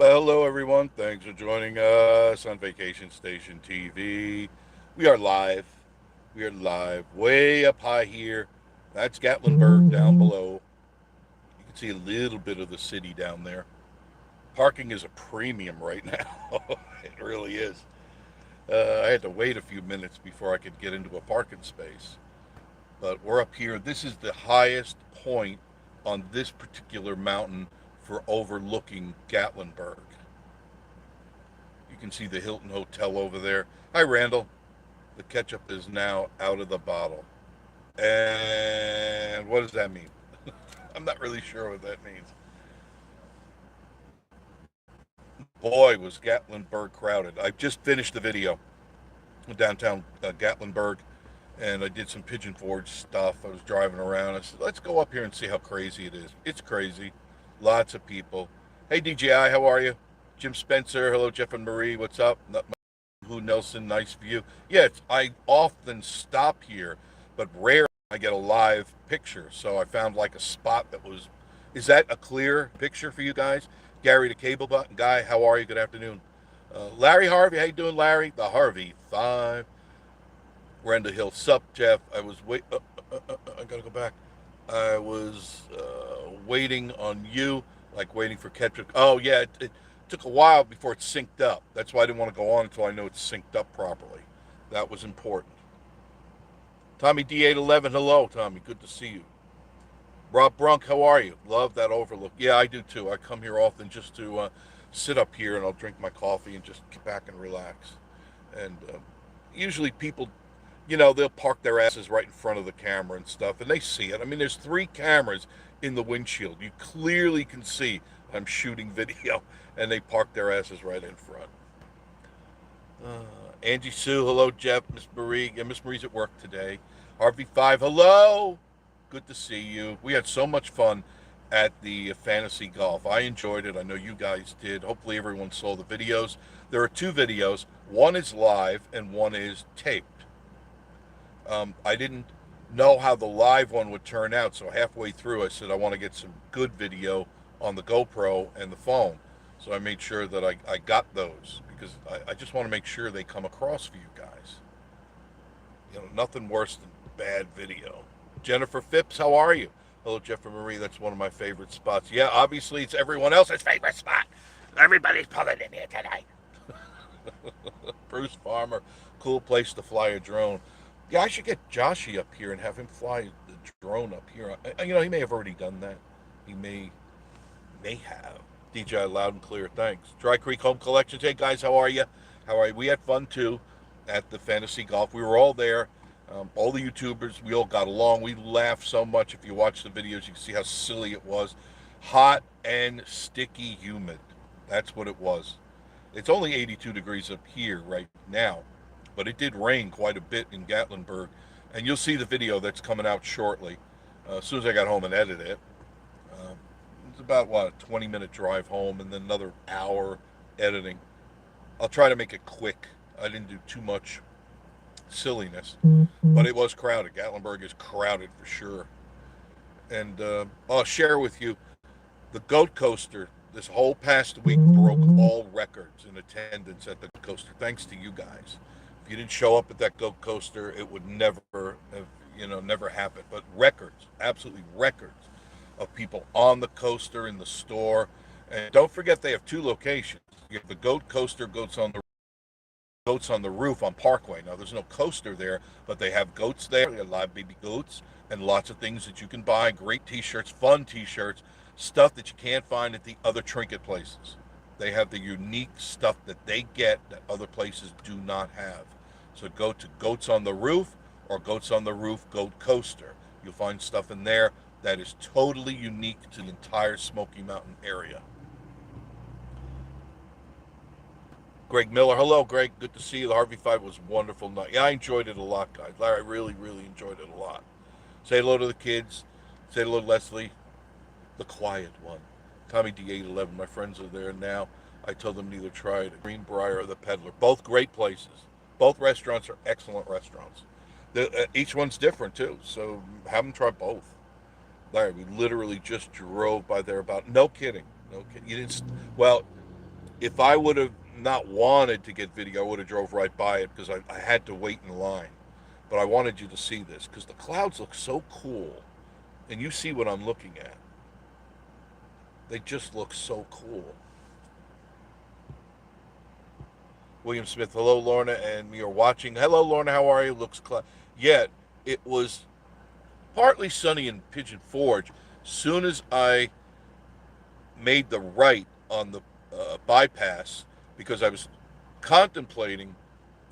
Well, hello everyone. Thanks for joining us on Vacation Station TV. We are live. We are live way up high here. That's Gatlinburg down below. You can see a little bit of the city down there. Parking is a premium right now. It really is. I had to wait a few minutes before I could get into a parking space. But we're up here. This is the highest point on this particular mountain for overlooking Gatlinburg. You can see the Hilton Hotel over there. Hi, Randall. The ketchup is now out of the bottle. And what does that mean? I'm not really sure what that means. Boy, was Gatlinburg crowded. I just finished the video in downtown Gatlinburg, and I did some Pigeon Forge stuff. I was driving around. I said, let's go up here and see how crazy it is. It's crazy. Lots of people. Hey, DJI, how are you? Jim Spencer, hello, Jeff and Marie, what's up? Who Nelson, nice view. Yes, I often stop here, but rarely I get a live picture. So I found like a spot that was. Is that a clear picture for you guys? Gary, the cable button guy, how are you? Good afternoon. Larry Harvey, how you doing, Larry? The Harvey 5. Brenda Hill, sup, Jeff? I was I gotta go back. I was waiting on you, like waiting for ketchup. Oh yeah, it took a while before it synced up. That's why I didn't want to go on until I know it's synced up properly. That was important. Tommy D811, hello, Tommy. Good to see you. Rob Brunk, how are you? Love that overlook. Yeah, I do too. I come here often just to sit up here and I'll drink my coffee and just get back and relax. And usually people, they'll park their asses right in front of the camera and stuff, and they see it. I mean, there's 3 cameras in the windshield. You clearly can see I'm shooting video, and they park their asses right in front. Angie Sue, hello, Jeff. Miss Marie, yeah, Miss Marie's at work today. Harvey 5, hello. Good to see you. We had so much fun at the fantasy golf. I enjoyed it. I know you guys did. Hopefully everyone saw the videos. There are 2 videos. One is live and one is taped. I didn't know how the live one would turn out, so halfway through I said I want to get some good video on the GoPro and the phone. So I made sure that I got those because I just want to make sure they come across for you guys. Nothing worse than bad video. Jennifer Phipps, how are you? Hello, Jeff and Marie. That's one of my favorite spots. Yeah, obviously it's everyone else's favorite spot. Everybody's pulling in here tonight. Bruce Farmer, cool place to fly a drone. Yeah, I should get Joshy up here and have him fly the drone up here. He may have already done that. He may have. DJI loud and clear. Thanks. Dry Creek Home Collections. Hey guys, how are you? How are you? We had fun too at the fantasy golf. We were all there. All the YouTubers, we all got along. We laughed so much. If you watch the videos, you can see how silly it was. Hot and sticky humid. That's what it was. It's only 82 degrees up here right now, but it did rain quite a bit in Gatlinburg. And you'll see the video that's coming out shortly. As soon as I got home and edited it. It's about, a 20-minute drive home and then another hour editing. I'll try to make it quick. I didn't do too much silliness, but it was crowded. Gatlinburg is crowded for sure. And I'll share with you the goat coaster this whole past week broke all records in attendance at the coaster, thanks to you guys. If you didn't show up at that goat coaster, it would never have, never happened. But records, absolutely records of people on the coaster, in the store. And don't forget they have 2 locations. You have the goat coaster, goats on the roof on Parkway. Now there's no coaster there, but they have goats there. They have live baby goats and lots of things that you can buy. Great t-shirts, fun t-shirts, stuff that you can't find at the other trinket places. They have the unique stuff that they get that other places do not have. So go to Goats on the Roof or Goats on the Roof Goat Coaster. You'll find stuff in there that is totally unique to the entire Smoky Mountain area. Greg Miller, hello, Greg. Good to see you. The Harvey 5 was a wonderful night. Yeah, I enjoyed it a lot, guys. Larry, I really, really enjoyed it a lot. Say hello to the kids. Say hello to Leslie, the quiet one. Tommy D811, my friends are there now. I told them to either try the Greenbrier or the Peddler. Both great places. Both restaurants are excellent restaurants. Each one's different, too, so have them try both. Larry, we literally just drove by there about, no kidding. You didn't, well, If I would have not wanted to get video, I would have drove right by it because I had to wait in line. But I wanted you to see this because the clouds look so cool, and you see what I'm looking at. They just look so cool. William Smith, hello Lorna, and you're watching. Hello Lorna, how are you? Looks yeah, it was partly sunny in Pigeon Forge. Soon as I made the right on the bypass, because I was contemplating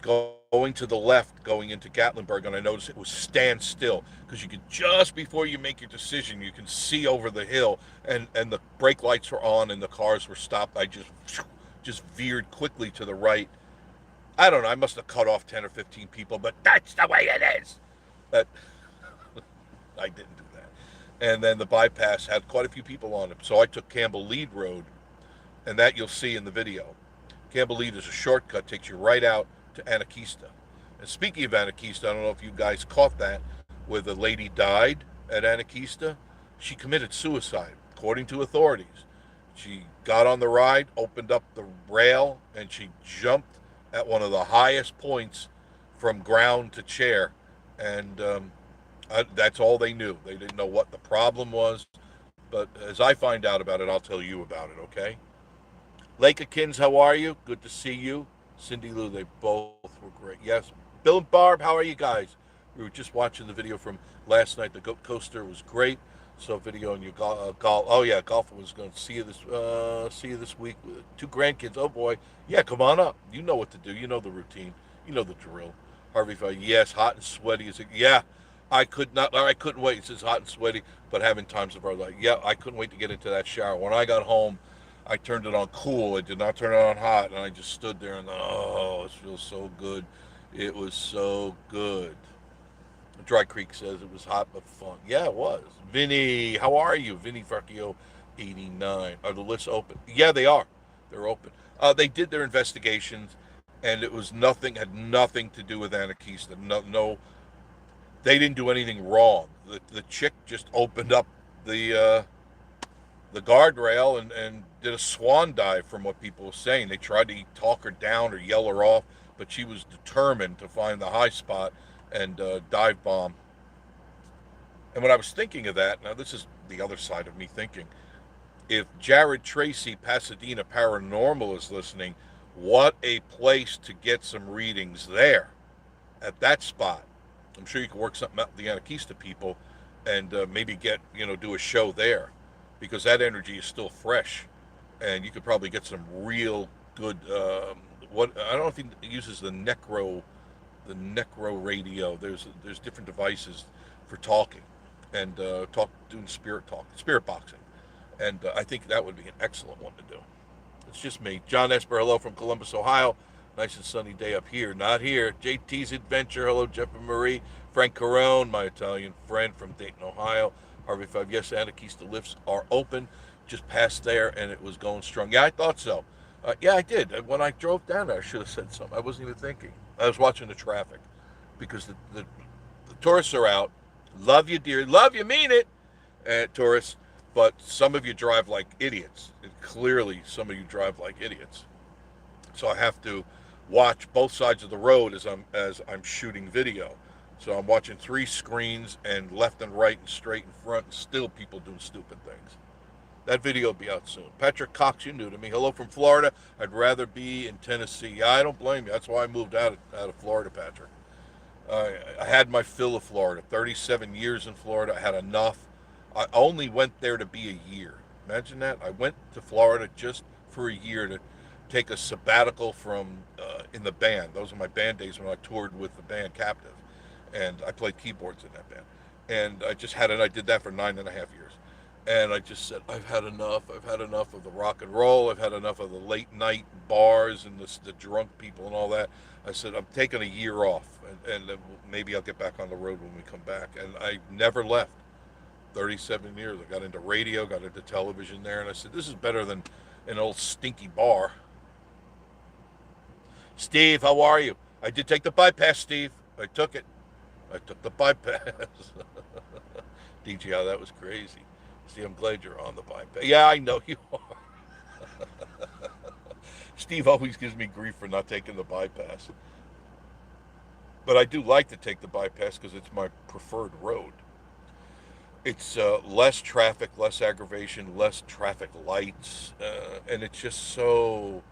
going to the left, going into Gatlinburg, and I noticed it was stand still because you could just before you make your decision, you can see over the hill, and the brake lights were on and the cars were stopped. I just veered quickly to the right. I don't know. I must have cut off 10 or 15 people, but that's the way it is. But I didn't do that. And then the bypass had quite a few people on it, so I took Campbell Lead Road, and that you'll see in the video. Campbell Lead is a shortcut, takes you right out to Anakeesta. And speaking of Anakeesta, I don't know if you guys caught that, where the lady died at Anakeesta. She committed suicide, according to authorities. She got on the ride, opened up the rail, and she jumped at one of the highest points from ground to chair. And that's all they knew. They didn't know what the problem was. But as I find out about it, I'll tell you about it, okay? Lake of Kins, how are you? Good to see you. Cindy Lou, they both were great. Yes. Bill and Barb, how are you guys? We were just watching the video from last night. The goat coaster was great. So video on your golf. Oh yeah, golf was going to see you this week with 2 grandkids. Oh boy, yeah, come on up. You know what to do. You know the routine. You know the drill. Harvey, yes, hot and sweaty is. Yeah, I couldn't wait. It says hot and sweaty, but having times of our life. Yeah, I couldn't wait to get into that shower. When I got home, I turned it on cool. I did not turn it on hot, and I just stood there and oh, it feels so good. It was so good. Dry Creek says it was hot but fun. Yeah, it was. Vinny, how are you? Vinny Farkio, 89. Are the lists open? Yeah, they are. They're open. They did their investigations, and it was had nothing to do with Anakeesta. No, they didn't do anything wrong. The chick just opened up the guardrail and did a swan dive, from what people were saying. They tried to talk her down or yell her off, but she was determined to find the high spot and dive bomb. And when I was thinking of that, now this is the other side of me thinking, if Jared Tracy, Pasadena Paranormal, is listening, what a place to get some readings there at that spot. I'm sure you can work something out with the Anakeesta people and maybe do a show there, because that energy is still fresh, and you could probably get some real good. I don't know if he uses the necro radio. There's different devices for talking and doing spirit boxing, and I think that would be an excellent one to do. It's just me. John Esper, hello from Columbus, Ohio. Nice and sunny day up here. Not here. JT's Adventure, hello Jeff and Marie. Frank Carone, my Italian friend from Dayton, Ohio. Harvey 5, yes, Anakeesta lifts are open. Just passed there and it was going strong. Yeah, I thought so. Yeah, I did. When I drove down there, I should have said something. I wasn't even thinking. I was watching the traffic because the tourists are out. Love you, dear. Love you, mean it, tourists. But some of you drive like idiots. And clearly, some of you drive like idiots. So I have to watch both sides of the road as I'm shooting video. So I'm watching 3 screens, and left and right and straight and front, and still people doing stupid things. That video will be out soon. Patrick Cox, you're new to me. Hello from Florida. I'd rather be in Tennessee. Yeah, I don't blame you. That's why I moved out of Florida, Patrick. I had my fill of Florida. 37 years in Florida. I had enough. I only went there to be a year. Imagine that. I went to Florida just for a year to take a sabbatical from in the band. Those are my band days when I toured with the band Captive. And I played keyboards in that band. And I did that for 9.5 years. And I just said, I've had enough. I've had enough of the rock and roll. I've had enough of the late night bars and the drunk people and all that. I said, I'm taking a year off, and maybe I'll get back on the road when we come back. And I never left. 37 years. I got into radio, got into television there, and I said, this is better than an old stinky bar. Steve, how are you? I did take the bypass, Steve. I took it. I took the bypass. DJI, that was crazy. See, I'm glad you're on the bypass. Yeah, I know you are. Steve always gives me grief for not taking the bypass. But I do like to take the bypass because it's my preferred road. It's less traffic, less aggravation, less traffic lights, and it's just so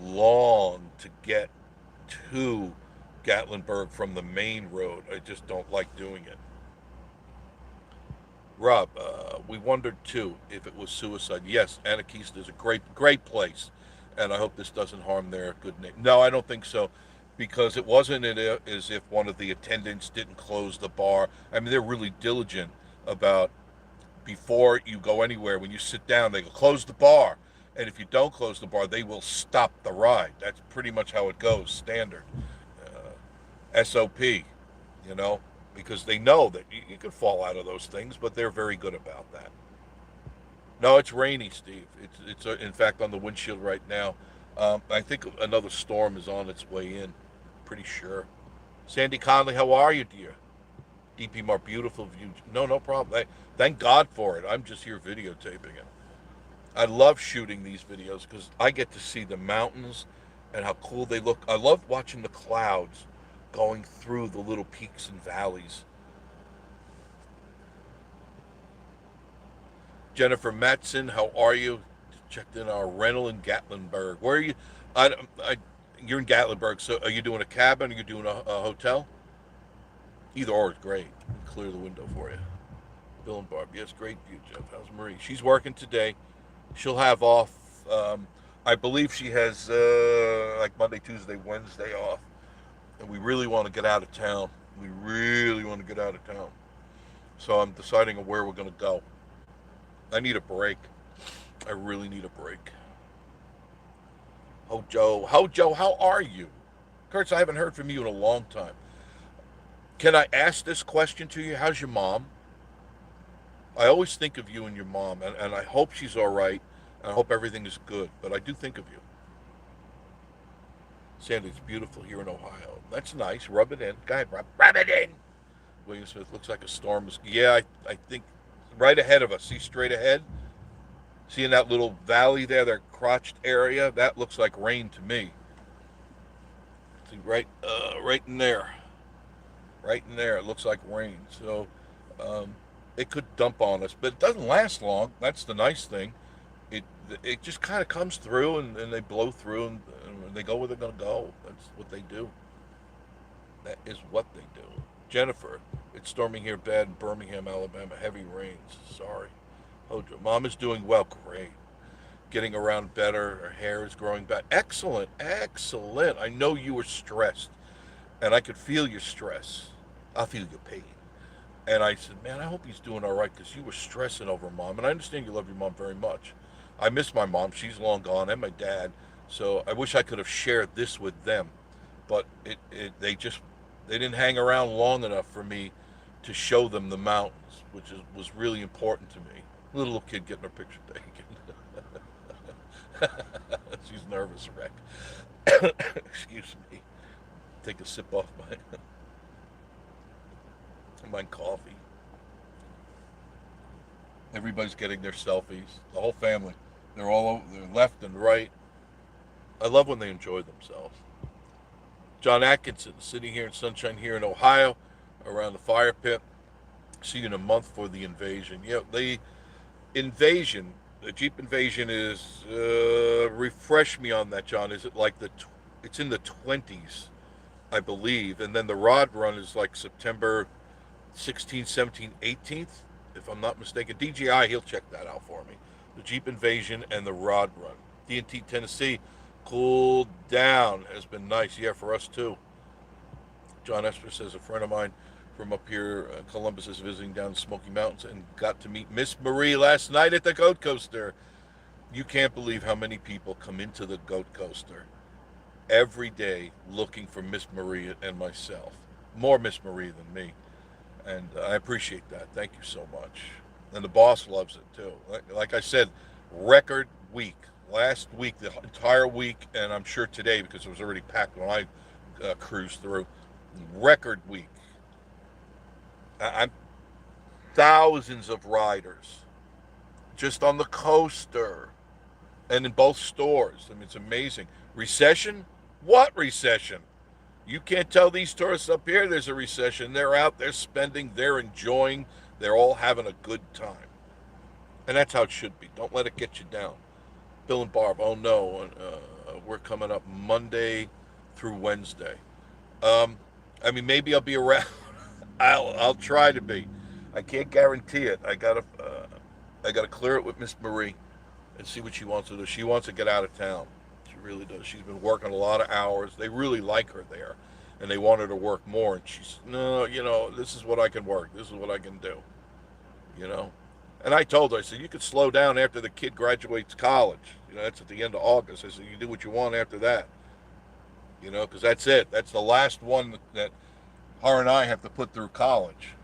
long to get to Gatlinburg from the main road. I just don't like doing it. Rob, we wondered too if it was suicide. Yes, Anakeesta is a great place, and I hope this doesn't harm their good name. No, I don't think so, because it wasn't as if one of the attendants didn't close the bar. I mean, they're really diligent about before you go anywhere. When you sit down, they go close the bar, and if you don't close the bar, they will stop the ride. That's pretty much how it goes, standard. SOP, you know, because they know that you can fall out of those things, but they're very good about that. No, it's rainy, Steve. It's in fact on the windshield right now. I think another storm is on its way in. Pretty sure. Sandy Conley, how are you, dear? DP Mar, beautiful view. No, no problem. Thank God for it. I'm just here videotaping it. I love shooting these videos because I get to see the mountains and how cool they look. I love watching the clouds going through the little peaks and valleys. Jennifer Matson, how are you? Checked in our rental in Gatlinburg. Where are you? You're in Gatlinburg, so are you doing a cabin or are you doing a hotel? Either or is great. Clear the window for you. Bill and Barb, yes, great view, Jeff. How's Marie? She's working today. She'll have off. I believe she has like Monday, Tuesday, Wednesday off. And we really want to get out of town. We really want to get out of town. So I'm deciding on where we're going to go. I need a break. I really need a break. Hojo, how are you? Kurtz, I haven't heard from you in a long time. Can I ask this question to you? How's your mom? I always think of you and your mom, and I hope she's all right. And I hope everything is good, but I do think of you. Sandy, it's beautiful here in Ohio. That's nice. Rub it in. Go ahead, rub it in. William Smith, looks like a storm is. Yeah, I think right ahead of us. See straight ahead? See in that little valley there, that crotched area? That looks like rain to me. See, right in there. Right in there. It looks like rain. So it could dump on us, but it doesn't last long. That's the nice thing. It just kind of comes through, and they blow through, and they go where they're going to go. That's what they do. That is what they do. Jennifer, it's storming here bad in Birmingham, Alabama. Heavy rains. Sorry. Hojo, Mom is doing well. Great. Getting around better. Her hair is growing back. Excellent. Excellent. I know you were stressed, and I could feel your stress. I feel your pain. And I said, man, I hope he's doing all right because you were stressing over Mom. And I understand you love your mom very much. I miss my mom. She's long gone, and my dad. So I wish I could have shared this with them. But they didn't hang around long enough for me to show them the mountains, which was really important to me. Little kid getting her picture taken. She's nervous, wreck. Excuse me. Take a sip off my coffee. Everybody's getting their selfies. The whole family. They're all over, they're left and right. I love when they enjoy themselves. John Atkinson, sitting here in sunshine here in Ohio, around the fire pit. See you in a month for the invasion. Yeah, the invasion, the Jeep invasion is, refresh me on that, John. Is it like it's in the 20s, I believe. And then the Rod Run is like September 16th, 17th, 18th, if I'm not mistaken. DJI, he'll check that out for me. The Jeep invasion and the Rod Run. D&T, Tennessee, cooled down. Has been nice. Yeah, for us too. John Esper says a friend of mine from up here, Columbus, is visiting down the Smoky Mountains and got to meet Miss Marie last night at the Goat Coaster. You can't believe how many people come into the Goat Coaster every day looking for Miss Marie and myself. More Miss Marie than me. And I appreciate that. Thank you so much. And the boss loves it too. Like I said, record week. Last week, the entire week, and I'm sure today because it was already packed when I cruised through. Record week. I'm thousands of riders just on the coaster. and in both stores. I mean, it's amazing. Recession? What recession? You can't tell these tourists up here there's a recession. They're out, they're spending, they're enjoying, they're all having a good time. And that's how it should be. Don't let it get you down. Bill and Barb, oh no, we're coming up Monday through Wednesday. Um, I mean, maybe I'll be around. I'll try to be. I can't guarantee it. I gotta clear it with Miss Marie and see what she wants to do. She wants to get out of town. She really does. She's been working a lot of hours. They really like her there, and they want her to work more. And she's no, this is what I can work. This is what I can do. You know. And I told her, I said, you could slow down after the kid graduates college. That's at the end of August. I said, you do what you want after that. Because that's it. That's the last one that her and I have to put through college.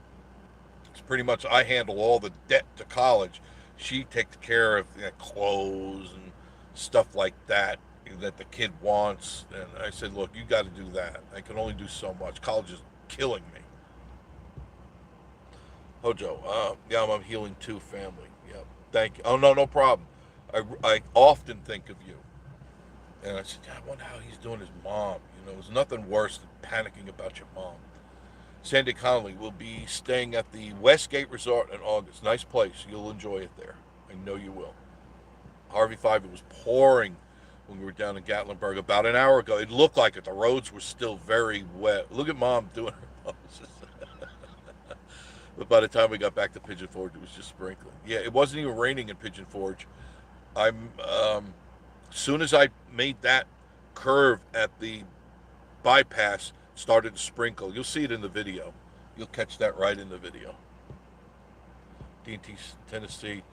It's pretty much I handle all the debt to college. She takes care of clothes and stuff like that the kid wants. And I said, look, you got to do that. I can only do so much. College is killing me. Hojo, yeah, I'm healing too, family. Yeah, thank you. Oh, no, no problem. I often think of you. And I said, I wonder how he's doing his mom. There's nothing worse than panicking about your mom. Sandy Connolly will be staying at the Westgate Resort in August. Nice place. You'll enjoy it there. I know you will. Harvey 5, it was pouring when we were down in Gatlinburg about an hour ago. It looked like it. The roads were still very wet. Look at Mom doing her poses. But by the time we got back to Pigeon Forge, it was just sprinkling. Yeah, it wasn't even raining in Pigeon Forge. As soon as I made that curve at the bypass, started to sprinkle. You'll see it in the video. You'll catch that right in the video. D&T Tennessee.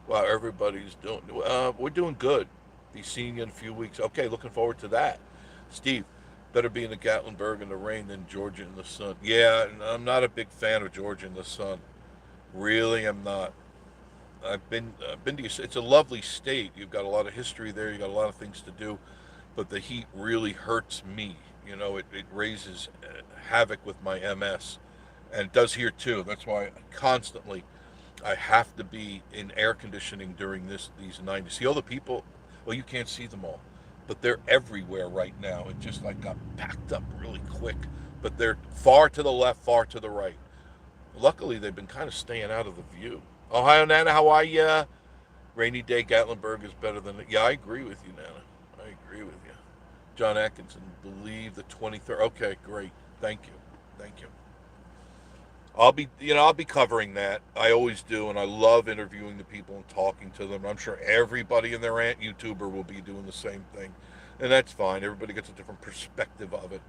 Wow, everybody's doing. We're doing good. Be seeing you in a few weeks. Okay, looking forward to that. Steve, better be in the Gatlinburg in the rain than Georgia in the sun. Yeah, I'm not a big fan of Georgia in the sun. Really, I'm not. I've been to. It's a lovely state. You've got a lot of history there. You got a lot of things to do, but the heat really hurts me. It raises havoc with my MS, and it does here too. That's why I have to be in air conditioning during these 90s. See all the people? Well, you can't see them all, but they're everywhere right now. It just got packed up really quick, but they're far to the left, far to the right. Luckily, they've been kind of staying out of the view. Ohio, Nana, how are you? Rainy day Gatlinburg is better than... Yeah, I agree with you, Nana. I agree with you. John Atkinson, believe the 23rd. Okay, great. Thank you. Thank you. I'll be covering that. I always do, and I love interviewing the people and talking to them. I'm sure everybody and their aunt YouTuber will be doing the same thing, and that's fine. Everybody gets a different perspective of it.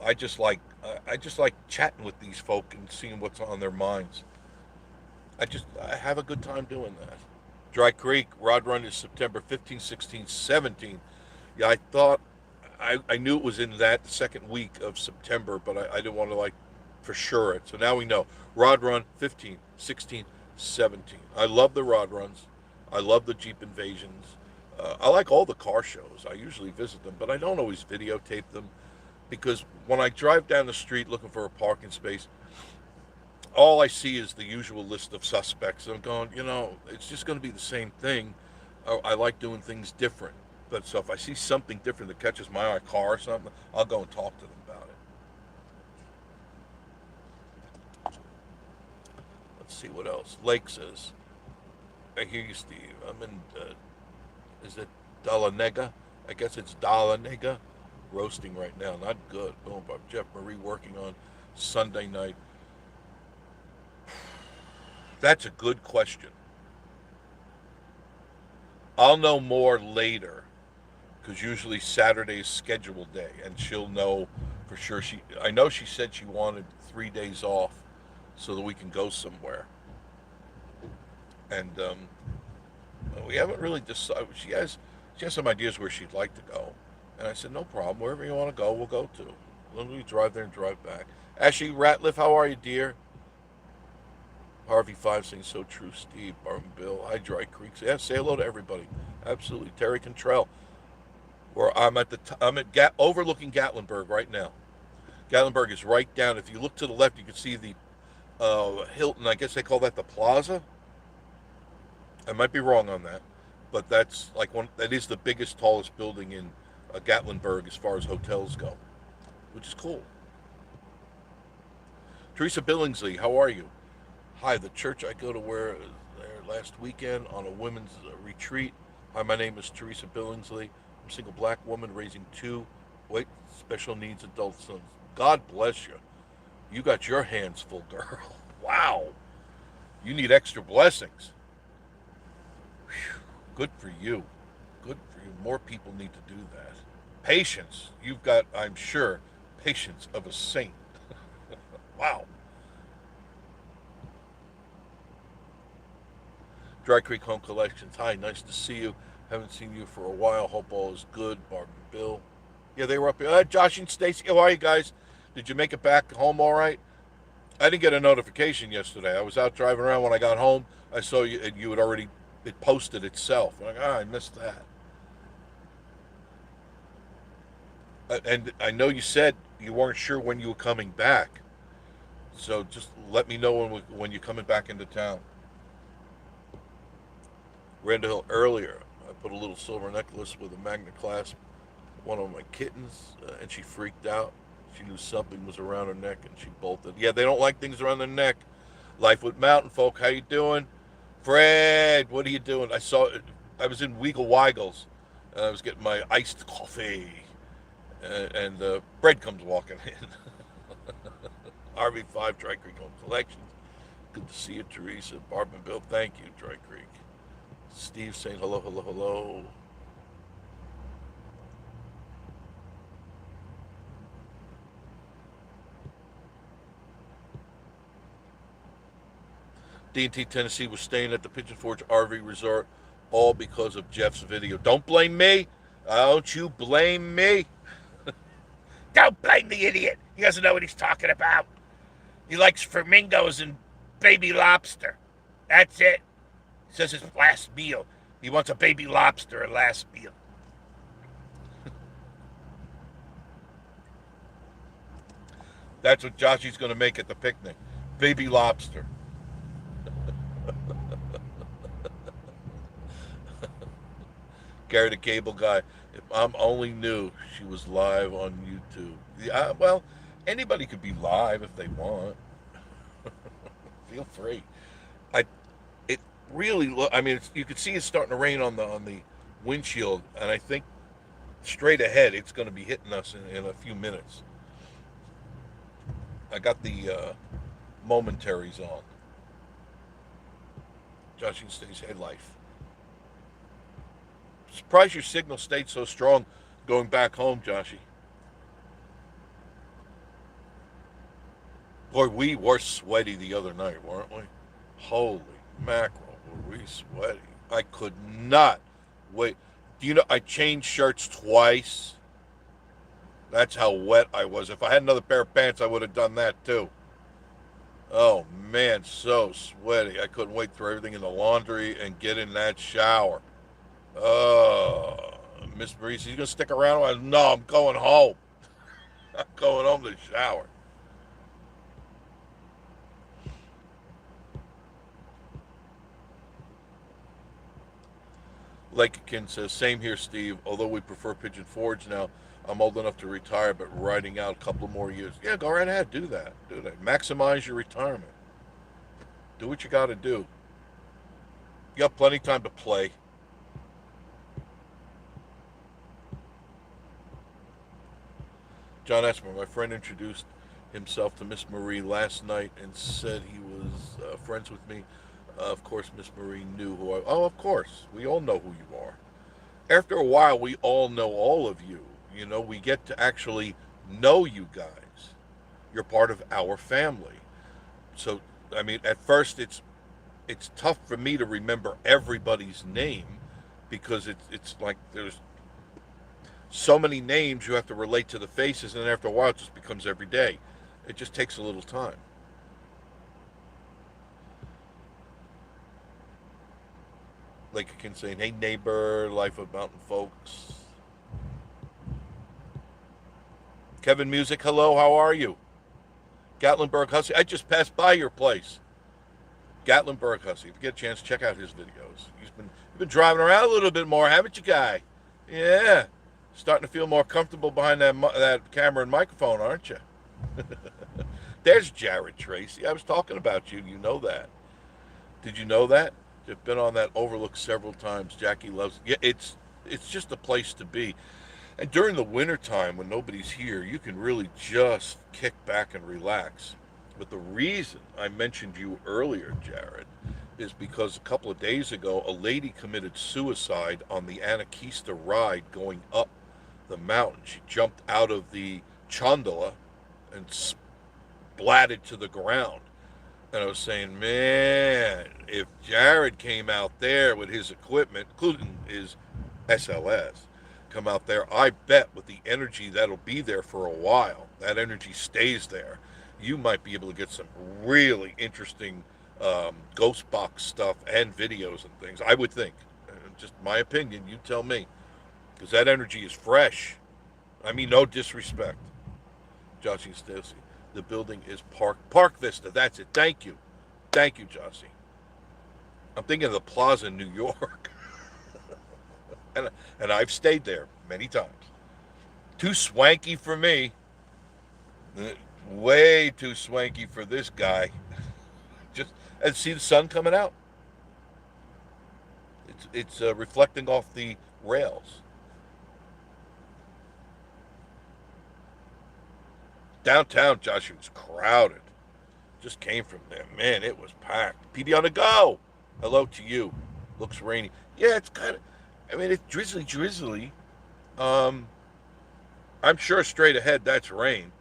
I just like chatting with these folk and seeing what's on their minds. I have a good time doing that. Dry Creek Rod Run is September 15, 16, 17. Yeah, I knew it was in that second week of September, but I didn't want to for sure it. So now we know. Rod Run 15, 16, 17. I love the Rod Runs. I love the Jeep Invasions. I like all the car shows. I usually visit them, but I don't always videotape them because when I drive down the street looking for a parking space, all I see is the usual list of suspects. And I'm going, it's just going to be the same thing. I like doing things different. But so if I see something different that catches my eye, a car or something, I'll go and talk to them about it. Let's see what else. Lake says, I hear you, Steve. I'm in, is it Dalanega? I guess it's Dalanega. Roasting right now. Not good. Boom, Bob. Jeff Marie working on Sunday night. That's a good question. I'll know more later because usually Saturday's scheduled day, and she'll know for sure. I know she said she wanted 3 days off so that we can go somewhere. And we haven't really decided. She has some ideas where she'd like to go, and I said no problem. Wherever you want to go, we'll go to. Literally drive there and drive back. Ashley Ratliff, how are you, dear? Harvey 5 saying so true, Steve, Barton Bill, hi Dry Creek. Yeah, say hello to everybody. Absolutely. Terry Cantrell. I'm at overlooking Gatlinburg right now. Gatlinburg is right down. If you look to the left, you can see the Hilton. I guess they call that the Plaza. I might be wrong on that. but that's like that is the biggest, tallest building in Gatlinburg as far as hotels go, which is cool. Teresa Billingsley, how are you? Hi, the church I go to where there last weekend on a women's retreat. Hi, my name is Teresa Billingsley. I'm a single black woman raising two special needs adult sons. God bless you. You got your hands full, girl. Wow. You need extra blessings. Whew. Good for you. Good for you. More people need to do that. Patience. You've got, I'm sure, patience of a saint. Wow. Dry Creek Home Collections. Hi, nice to see you. Haven't seen you for a while. Hope all is good. Barb and Bill. Yeah, they were up here. Josh and Stacy, how are you guys? Did you make it back home all right? I didn't get a notification yesterday. I was out driving around. When I got home, I saw you, and you had already, it posted itself. I'm like, I missed that. And I know you said you weren't sure when you were coming back. So just let me know when you're coming back into town. Randall earlier, I put a little silver necklace with a magnet clasp one of my kittens, and she freaked out. She knew something was around her neck, and she bolted. Yeah, they don't like things around their neck. Life with mountain folk. How you doing, Fred? What are you doing? I was in Weagle Weigels, and I was getting my iced coffee, and Fred comes walking in. RV5 Dry Creek Home Collections. Good to see you, Teresa. Barb and Bill, thank you, Dry Creek. Steve saying hello, hello, hello. D&T Tennessee was staying at the Pigeon Forge RV Resort all because of Jeff's video. Don't blame me. Don't you blame me. Don't blame the idiot. He doesn't know what he's talking about. He likes flamingos and baby lobster. That's it. He says his last meal. He wants a baby lobster at last meal. That's what Joshy's going to make at the picnic. Baby lobster. Gary the Cable Guy. If I'm only knew she was live on YouTube. Yeah, well, anybody could be live if they want. Feel free. It really I mean, you could see it's starting to rain on the windshield, and I think straight ahead it's going to be hitting us in a few minutes. I got the momentaries on. Josh and Stays Hey Life. Surprised your signal stayed so strong going back home, Joshy. Boy, we were sweaty the other night, weren't we? Holy mackerel, were we sweaty. I could not wait. Do you know, I changed shirts twice. That's how wet I was. If I had another pair of pants, I would have done that too. Oh man, so sweaty. I couldn't wait to throw everything in the laundry and get in that shower. Oh, Miss Maurice, you gonna stick around? No, I'm going home. I'm going home to shower. Lakekin says, same here, Steve. Although we prefer Pigeon Forge now, I'm old enough to retire, but riding out a couple more years. Yeah, go right ahead. Do that. Do that. Maximize your retirement. Do what you got to do. You got plenty of time to play. John Esmer, my friend introduced himself to Miss Marie last night and said he was friends with me. Of course, Miss Marie knew who I. Oh, of course, we all know who you are. After a while, we all know all of you. You know, we get to actually know you guys. You're part of our family. So, I mean, at first, it's tough for me to remember everybody's name because it's like there's so many names you have to relate to the faces, and after a while, it just becomes every day. It just takes a little time. Like you can say, hey neighbor, life of mountain folks. Kevin Music, hello, how are you? Gatlinburg Husky, I just passed by your place. Gatlinburg Hussey. If you get a chance, check out his videos. You've been driving around a little bit more, haven't you, guy? Yeah. Starting to feel more comfortable behind that camera and microphone, aren't you? There's Jared Tracy. I was talking about you. You know that. Did you know that? I've been on that Overlook several times. Jackie loves it. Yeah, it's just a place to be. And during the wintertime when nobody's here, you can really just kick back and relax. But the reason I mentioned you earlier, Jared, is because a couple of days ago, a lady committed suicide on the Anakeesta ride going up the mountain. She jumped out of the gondola and splatted to the ground. And I was saying, man, if Jared came out there with his equipment, including his SLS, come out there, I bet with the energy that'll be there for a while, that energy stays there, you might be able to get some really interesting ghost box stuff and videos and things, I would think. Just my opinion, you tell me. Because that energy is fresh. I mean, no disrespect. Jossie Stacy. The building is Park Vista. That's it. Thank you. Thank you, Jossie. I'm thinking of the Plaza in New York. and I've stayed there many times. Too swanky for me. Way too swanky for this guy. And see the sun coming out. It's reflecting off the rails. Downtown, Joshua, was crowded. Just came from there. Man, it was packed. PD on the go. Hello to you. Looks rainy. Yeah, it's kind of, I mean, it's drizzly. I'm sure straight ahead that's rain.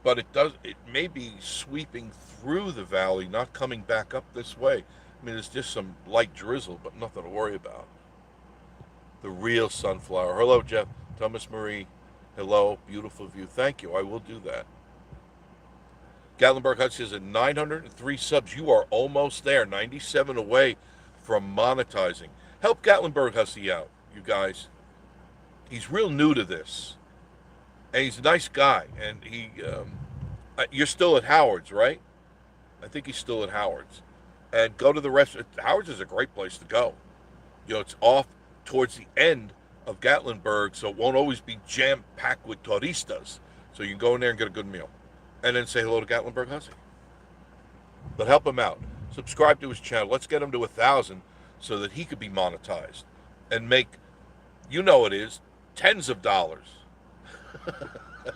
But it may be sweeping through the valley, not coming back up this way. I mean, it's just some light drizzle, but nothing to worry about. The real sunflower. Hello, Jeff. Thomas Marie. Hello. Beautiful view. Thank you. I will do that. Gatlinburg Hut says at 903 subs. You are almost there. 97 away from monetizing. Help Gatlinburg Hussey out, you guys. He's real new to this. And he's a nice guy. And you're still at Howard's, right? I think he's still at Howard's. And go to the restaurant. Howard's is a great place to go. You know, it's off towards the end of Gatlinburg, so it won't always be jam-packed with turistas. So you can go in there and get a good meal. And then say hello to Gatlinburg Hussey. But help him out. Subscribe to his channel. Let's get him to 1,000 so that he could be monetized. And make, you know it is, tens of dollars.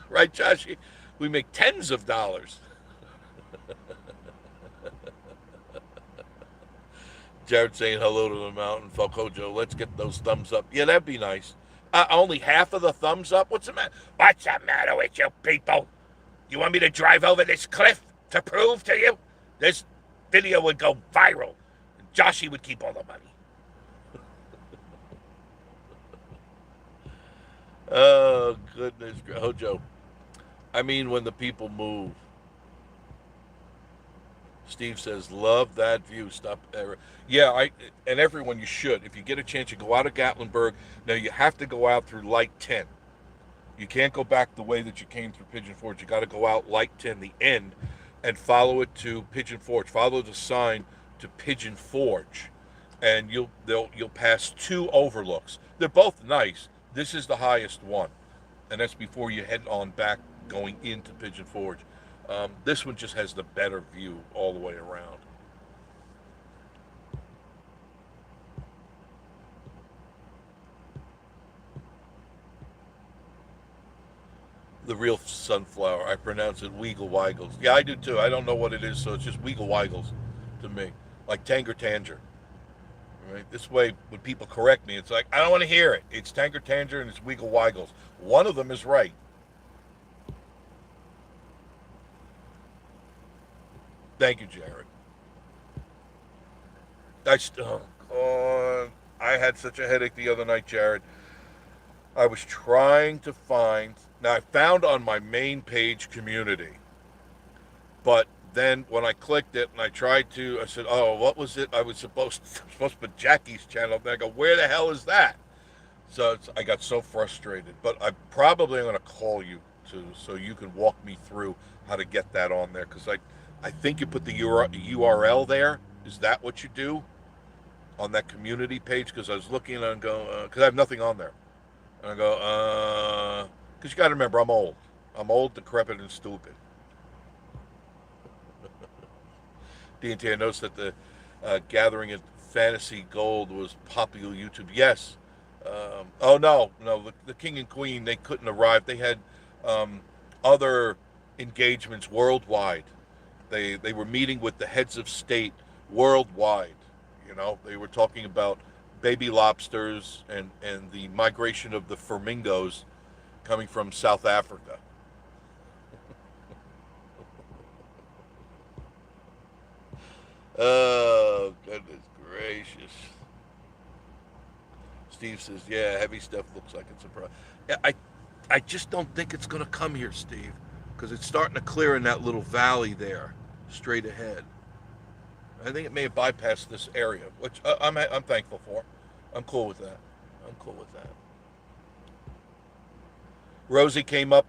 Right, Joshie? We make tens of dollars. Jared saying hello to the mountain. Falcojo, let's get those thumbs up. Yeah, that'd be nice. Only half of the thumbs up? What's the matter? What's the matter with you people? You want me to drive over this cliff to prove to you? This video would go viral. And Joshie would keep all the money. Oh, goodness. Hojo. I mean, when the people move. Steve says, love that view. Stop there. Yeah, and everyone, you should. If you get a chance, you go out of Gatlinburg. Now, you have to go out through Light 10. You can't go back the way that you came through Pigeon Forge. You got to go out Light 10, the end, and follow it to Pigeon Forge. Follow the sign to Pigeon Forge, and you'll pass two overlooks. They're both nice. This is the highest one, and that's before you head on back going into Pigeon Forge. This one just has the better view all the way around. The real sunflower. I pronounce it Weagle Weigles. Yeah, I do too. I don't know what it is, so it's just Weagle Weigles to me. Like Tanger Tanger. Right? This way, when people correct me, it's like, I don't want to hear it. It's Tanger Tanger and it's Weagle Weigles. One of them is right. Thank you, Jared. I had such a headache the other night, Jared. I was trying to find, now I found on my main page community, but then when I clicked it and I tried to, I said, oh, what was it? I was supposed to put Jackie's channel up there. I go, where the hell is that? So I got so frustrated, but I probably am going to call you so you can walk me through how to get that on there, because I think you put the URL there, Is that what you do on that community page? Because I was looking and go, because I have nothing on there. And I go, because you got to remember, I'm old. I'm old, decrepit, and stupid. D&T, I noticed that the gathering at Fantasy Gold was popular YouTube. Yes. Oh no, the king and queen, they couldn't arrive. They had um, other engagements worldwide. They were meeting with the heads of state worldwide. You know, they were talking about baby lobsters and the migration of the flamingos coming from South Africa. Oh, goodness gracious. Steve says, yeah, heavy stuff looks like it's a problem. Yeah, I just don't think it's going to come here, Steve, because it's starting to clear in that little valley there, straight ahead. I think it may have bypassed this area, which I'm thankful for. I'm cool with that. I'm cool with that. Rosie came up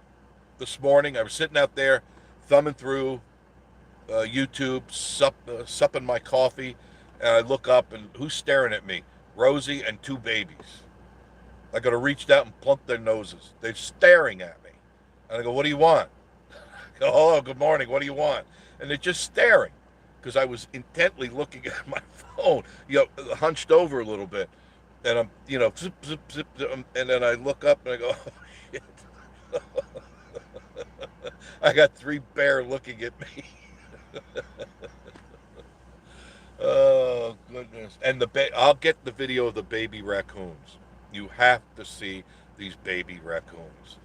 this morning. I was sitting out there thumbing through YouTube, supping my coffee, and I look up, and who's staring at me? Rosie and two babies. I could have reached out and plunked their noses. They're staring at me. And I go, what do you want? I go, hello, good morning, what do you want? And they're just staring because I was intently looking at my phone, hunched over a little bit. And I'm, zip, zip, zip, and then I look up and I go, oh, shit. I got three bear looking at me. Oh goodness! And I'll get the video of the baby raccoons. You have to see these baby raccoons.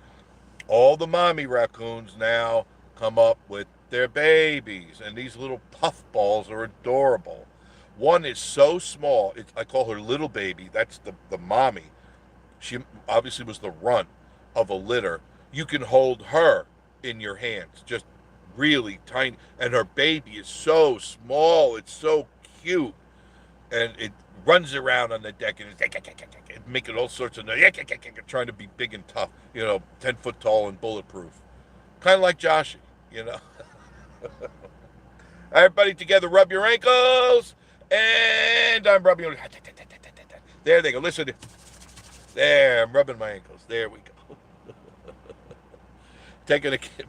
All the mommy raccoons now come up with their babies, and these little puffballs are adorable. One is so small; I call her little baby. That's the mommy. She obviously was the runt of a litter. You can hold her in your hands, just really tiny, and her baby is so small. It's so cute, and it runs around on the deck and it's making all sorts of noise, trying to be big and tough, 10 foot tall and bulletproof, kind of like Joshy, Everybody together, rub your ankles, and I'm rubbing. There they go. Listen, there I'm rubbing my ankles. There we go.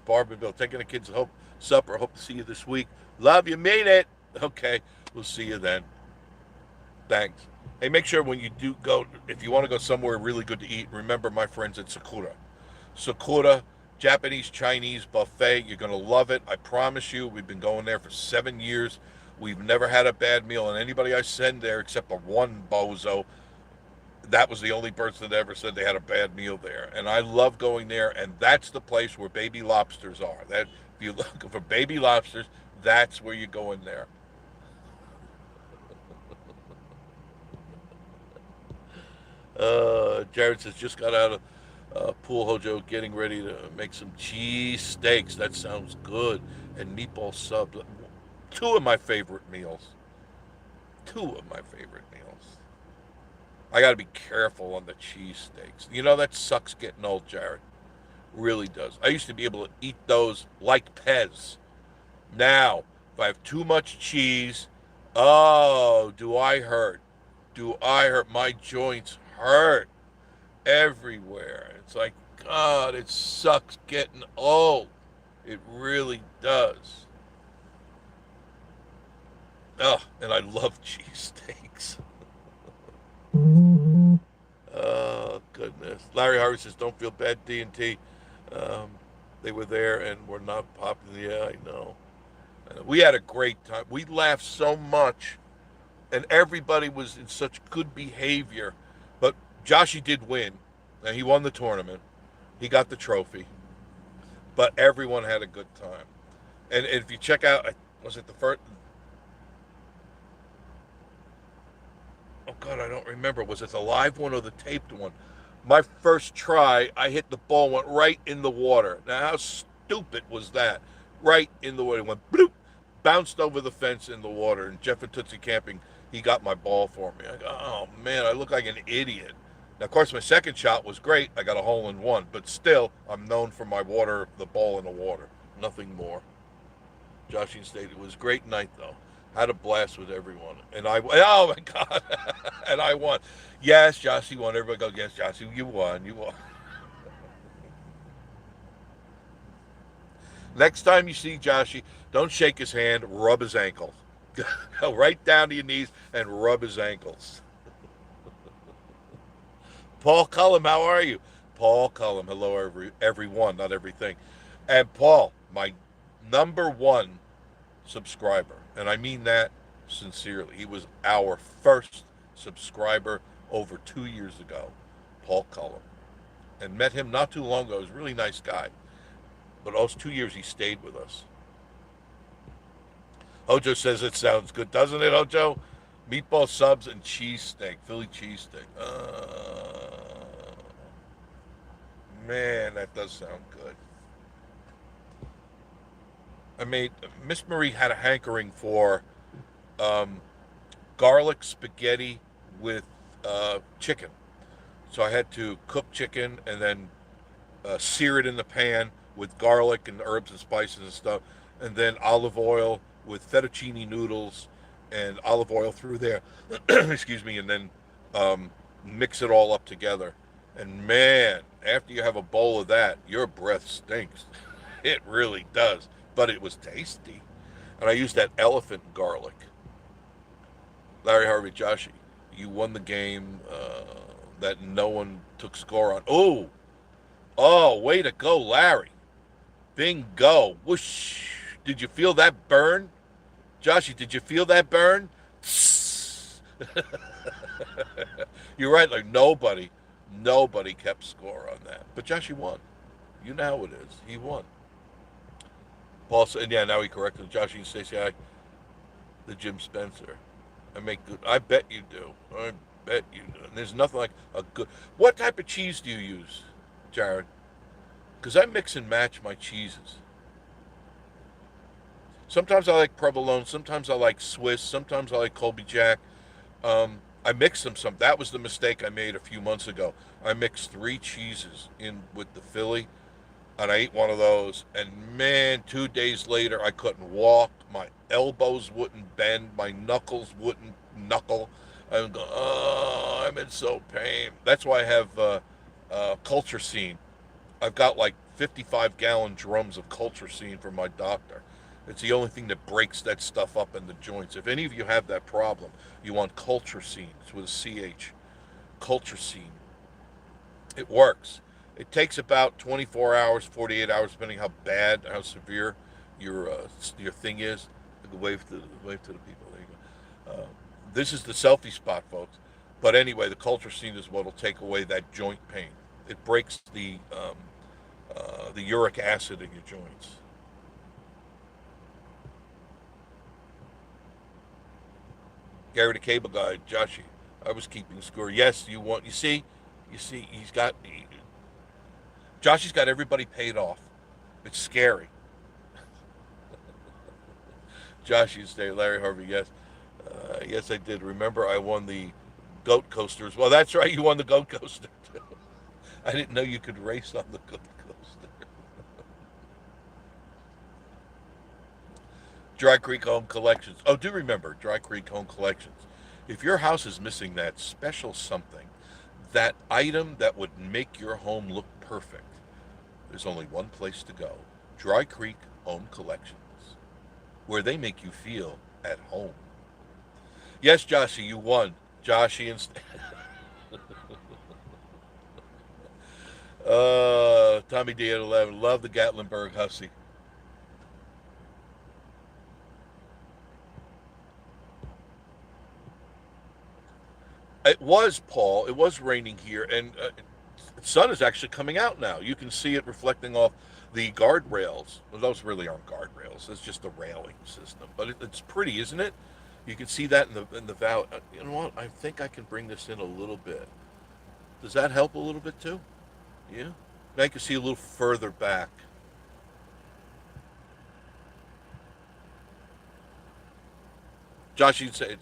Barb and Bill, taking the kids home supper. Hope to see you this week. Love you, mean it. Okay, we'll see you then. Thanks. Hey, make sure when you do go, if you want to go somewhere really good to eat, remember my friends at Sakura. Sakura, Japanese Chinese buffet. You're going to love it. I promise you. We've been going there for 7 years. We've never had a bad meal, and anybody I send there, except the one bozo, that was the only person that ever said they had a bad meal there. And I love going there, and that's the place where baby lobsters are. That if you're looking for baby lobsters, that's where you go in there. Jared says, just got out of Pool Hojo getting ready to make some cheese steaks. That sounds good. And meatball subs. Two of my favorite meals. I got to be careful on the cheese steaks. That sucks getting old, Jared. Really does. I used to be able to eat those like Pez. Now, if I have too much cheese, oh, do I hurt? My joints hurt everywhere. It's like, God, it sucks getting old. It really does. Oh, and I love cheesesteaks. Oh, goodness. Larry Harvey says, don't feel bad, D&T. They were there and were not popular. Yeah, I know. We had a great time. We laughed so much, and everybody was in such good behavior. But Joshy did win, and he won the tournament. He got the trophy. But everyone had a good time. And if you check out, was it the first? Oh, God, I don't remember. Was it the live one or the taped one? My first try, I hit the ball, went right in the water. Now, how stupid was that? Right in the water. It went bloop, bounced over the fence in the water. And Jeff and Tootsie Camping, he got my ball for me. I go, oh, man, I look like an idiot. Now, of course, my second shot was great. I got a hole in one. But still, I'm known for my the ball in the water. Nothing more. Joshing State, it was a great night, though. Had a blast with everyone, and oh my god, and I won. Yes, Joshy won. Everybody go, yes, Joshy, you won. You won. Next time you see Joshy, don't shake his hand. Rub his ankle. Go right down to your knees and rub his ankles. Paul Cullum, how are you? Paul Cullum, hello everyone, not everything. And Paul, my number one subscriber, and I mean that sincerely. He was our first subscriber over 2 years ago, Paul Cullum, and met him not too long ago. He was a really nice guy, but those 2 years he stayed with us. Hojo says it sounds good, doesn't it, Hojo? Meatball subs and cheesesteak, Philly cheesesteak. Man, that does sound good. I made Miss Marie had a hankering for um, garlic spaghetti with chicken. So I had to cook chicken and then sear it in the pan with garlic and herbs and spices and stuff, and then olive oil with fettuccine noodles and olive oil through there. Excuse me, and then mix it all up together. And man, after you have a bowl of that, your breath stinks. It really does. But it was tasty. And I used that elephant garlic. Larry Harvey, Joshy, you won the game that no one took score on. Oh, way to go, Larry. Bingo. Whoosh. Did you feel that burn? Joshy, did you feel that burn? You're right, like nobody kept score on that. But Joshy won. You know how it is. He won. Paul said, yeah, now he corrected Joshy and Stacey, the Jim Spencer. I make good. I bet you do. I bet you do. And there's nothing like a good. What type of cheese do you use, Jared? Because I mix and match my cheeses. Sometimes I like provolone. Sometimes I like Swiss. Sometimes I like Colby Jack. I mix them some. That was the mistake I made a few months ago. I mixed three cheeses in with the Philly, and I ate one of those. And man, 2 days later, I couldn't walk. My elbows wouldn't bend. My knuckles wouldn't knuckle. I would go, oh, I'm in so pain. That's why I have culture scene. I've got like 55-gallon drums of culture scene from my doctor. It's the only thing that breaks that stuff up in the joints. If any of you have that problem, you want culture scenes with a CH. Culture scene. It works. It takes about 24 hours, 48 hours, depending how bad, how severe your thing is. Wave to the people. There you go. This is the selfie spot, folks. But anyway, the culture scene is what will take away that joint pain. It breaks the uric acid in your joints. Gary the Cable Guy, Joshy, I was keeping score. Yes, you want. You see, Joshy's got everybody paid off. It's scary. Joshy say, Larry Harvey, yes, yes, I did. Remember, I won the goat coasters. Well, that's right, you won the goat coaster too. I didn't know you could race on the goat coaster. Dry Creek Home Collections. Oh, do remember Dry Creek Home Collections. If your house is missing that special something, that item that would make your home look perfect, there's only one place to go. Dry Creek Home Collections, where they make you feel at home. Yes, Joshy, you won. Joshy and Tommy D at 11. Love the Gatlinburg Hussy. It was, Paul. It was raining here, and the sun is actually coming out now. You can see it reflecting off the guardrails. Well, those really aren't guardrails. It's just a railing system. But it's pretty, isn't it? You can see that in the valley. You know what? I think I can bring this in a little bit. Does that help a little bit too? Yeah. Now you can see a little further back. Josh, you'd say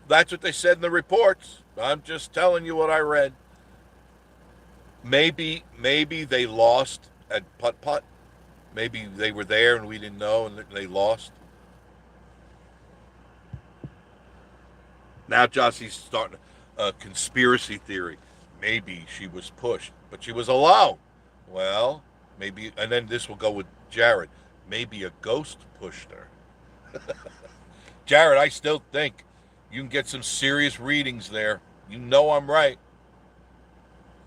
that's what they said in the reports. I'm just telling you what I read. Maybe they lost at putt putt. Maybe they were there and we didn't know and they lost. Now Jossie's starting a conspiracy theory. Maybe she was pushed, but she was alone. Well, maybe, and then this will go with Jared. Maybe a ghost pushed her. Jared, I still think you can get some serious readings there. You know I'm right.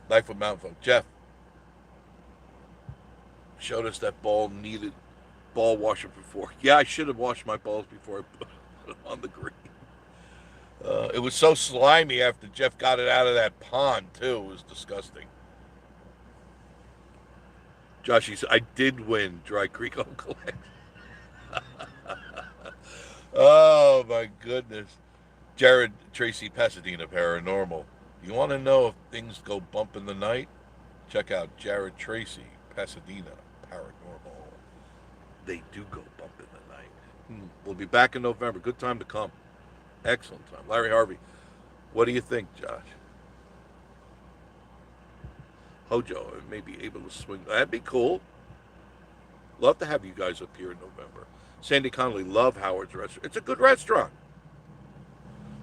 Life with Mountain Folk. Jeff showed us that ball needed ball washer before. Yeah, I should have washed my balls before I put it on the green. It was so slimy after Jeff got it out of that pond, too. It was disgusting. Josh, he said, I did win Dry Creek Home Collection. Oh, my goodness. Jared Tracy, Pasadena Paranormal. You want to know if things go bump in the night? Check out Jared Tracy, Pasadena Paranormal. They do go bump in the night. We'll be back in November. Good time to come. Excellent time. Larry Harvey, what do you think, Josh? Hojo may be able to swing. That'd be cool. Love to have you guys up here in November. Sandy Connolly, love Howard's restaurant. It's a good restaurant.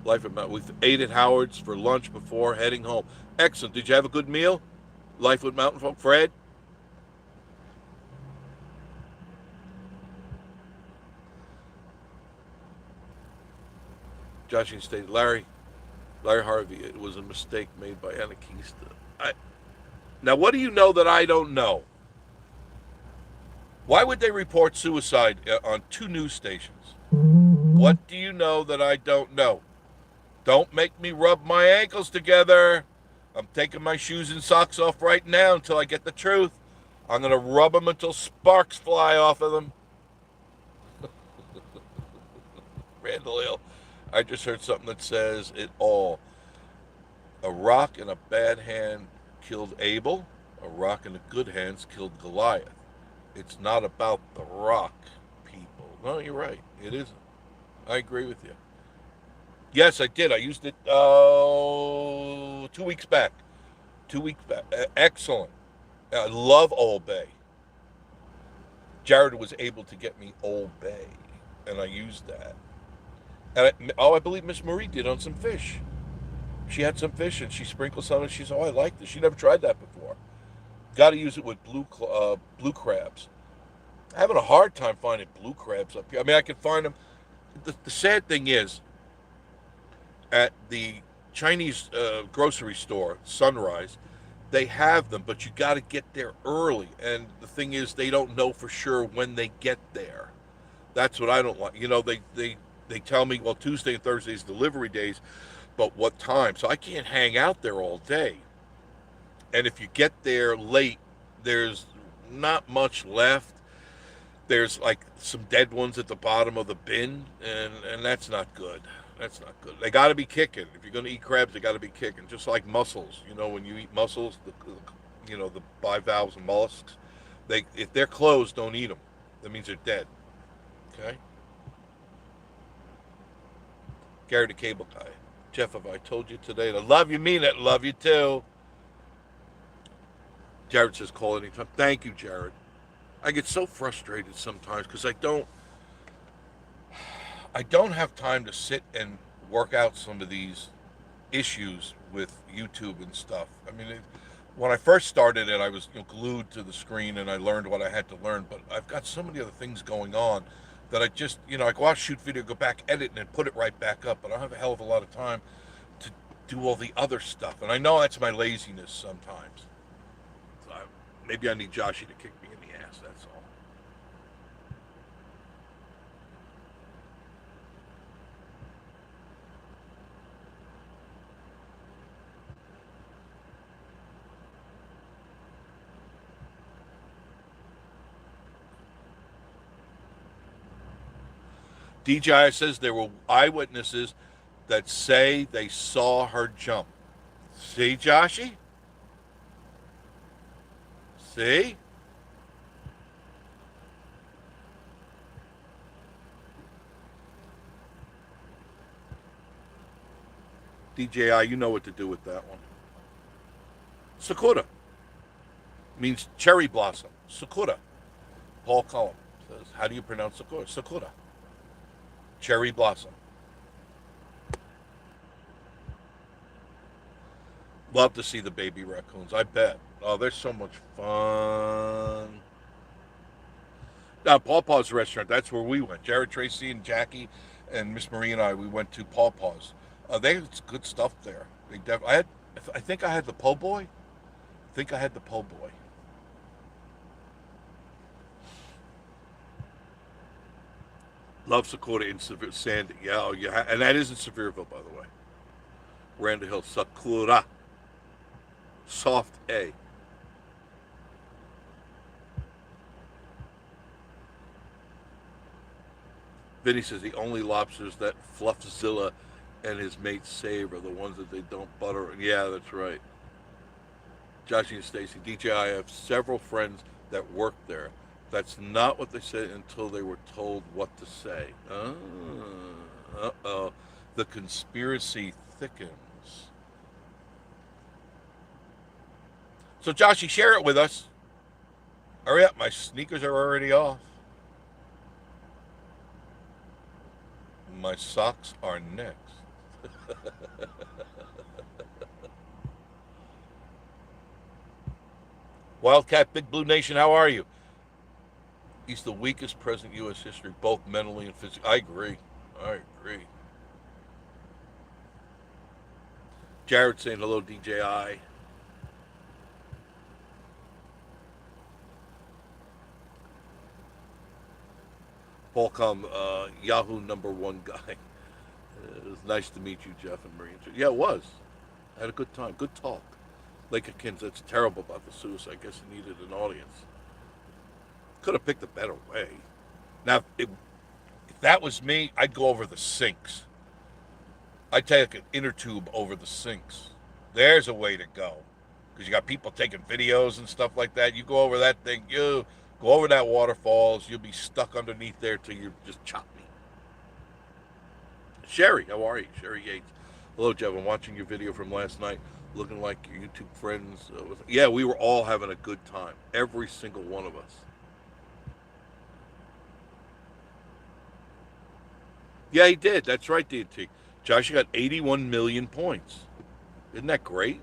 Life at Mountain. We've ate at Howard's for lunch before heading home. Excellent. Did you have a good meal? Life with Mountain Folk. Fred? Josh stated, Larry Harvey, it was a mistake made by Anakeesta. Now, what do you know that I don't know? Why would they report suicide on 2 news stations? What do you know that I don't know? Don't make me rub my ankles together. I'm taking my shoes and socks off right now until I get the truth. I'm going to rub them until sparks fly off of them. Randall Hill, I just heard something that says it all. A rock in a bad hand killed Abel. A rock in the good hands killed Goliath. It's not about the rock, people. No, you're right. It isn't. I agree with you. Yes, I did. I used it 2 weeks back. 2 weeks back. Excellent. I love Old Bay. Jared was able to get me Old Bay, and I used that. And I believe Miss Marie did on some fish. She had some fish, and she sprinkled some, and she said, oh, I like this. She never tried that before. Got to use it with blue crabs. I'm having a hard time finding blue crabs up here. I mean, I can find them. The sad thing is, at the Chinese grocery store, Sunrise, they have them, but you got to get there early. And the thing is, they don't know for sure when they get there. That's what I don't like. You know, they tell me, well, Tuesday and Thursday is delivery days, but what time? So I can't hang out there all day. And if you get there late, there's not much left. There's like some dead ones at the bottom of the bin, and that's not good. That's not good. They got to be kicking. If you're going to eat crabs, they got to be kicking. Just like mussels. You know, when you eat mussels, the bivalves and mollusks, if they're closed, don't eat them. That means they're dead. Okay? Gary the Cable Guy. Jeff, have I told you today to love you, mean it, love you too. Jared says call anytime. Thank you, Jared. I get so frustrated sometimes because I don't have time to sit and work out some of these issues with YouTube and stuff. I mean, when I first started it, I was glued to the screen and I learned what I had to learn. But I've got so many other things going on that I just, I go out, shoot video, go back, edit, and then put it right back up. But I don't have a hell of a lot of time to do all the other stuff. And I know that's my laziness sometimes. So maybe I need Joshy to kick me in the ass, that's all. DJI says there were eyewitnesses that say they saw her jump. See, Joshy? See? DJI, you know what to do with that one. Sakura means cherry blossom. Sakura. Paul Cullum says, how do you pronounce Sakura? Sakura. Cherry blossom. Love to see the baby raccoons. I bet. Oh, they're so much fun. Now, Paw Paw's restaurant. That's where we went. Jared, Tracy, and Jackie, and Miss Marie and I. We went to Paw Paw's. They had good stuff there. I had. I think I had the po' boy. I think I had the po' boy. Love Sakota in Sandy. Yeah, oh, yeah, and that is in Sevierville, by the way. Randall Hill, Sakura, soft A. Vinny says the only lobsters that Fluffzilla and his mate save are the ones that they don't butter. Yeah, that's right. Joshie and Stacy, DJ, I have several friends that work there. That's not what they said until they were told what to say. Uh-oh. The conspiracy thickens. So, Joshy, share it with us. Hurry up, my sneakers are already off. My socks are next. Wildcat, Big Blue Nation, how are you? He's the weakest president in U.S. history, both mentally and physically. I agree. I agree. Jared saying hello, DJI. Qualcomm, Yahoo #1 guy. It was nice to meet you, Jeff and Marie. Yeah, it was. I had a good time. Good talk. Lake of Kins, that's terrible about the suicide. I guess it needed an audience. Could have picked a better way. Now, if that was me, I'd go over the sinks. I'd take an inner tube over the sinks. There's a way to go. Because you got people taking videos and stuff like that. You go over that thing, you go over that waterfalls, you'll be stuck underneath there till you just chop me. Sherry, how are you? Sherry Yates. Hello, Jeff. I'm watching your video from last night. Looking like your YouTube friends. Yeah, we were all having a good time. Every single one of us. Yeah, he did. That's right, DT. Josh got 81 million points. Isn't that great?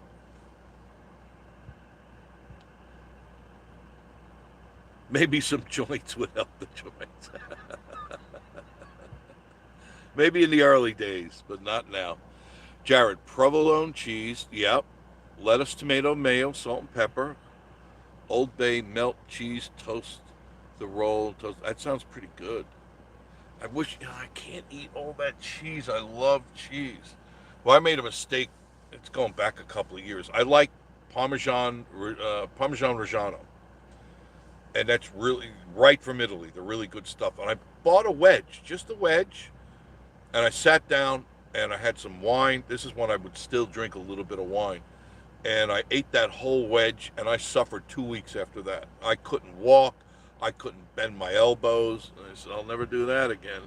Maybe some joints would help the joints. Maybe in the early days, but not now. Jared, provolone cheese. Yep. Lettuce, tomato, mayo, salt, and pepper. Old Bay melt cheese toast. The roll toast. That sounds pretty good. I wish I can't eat all that cheese. I love cheese. Well, I made a mistake. It's going back a couple of years. I like Parmesan Reggiano, and that's really right from Italy. They're really good stuff. And I bought a wedge, just a wedge, and I sat down and I had some wine. This is when I would still drink a little bit of wine, and I ate that whole wedge, and I suffered 2 weeks after that. I couldn't walk. I couldn't bend my elbows. And I said, I'll never do that again.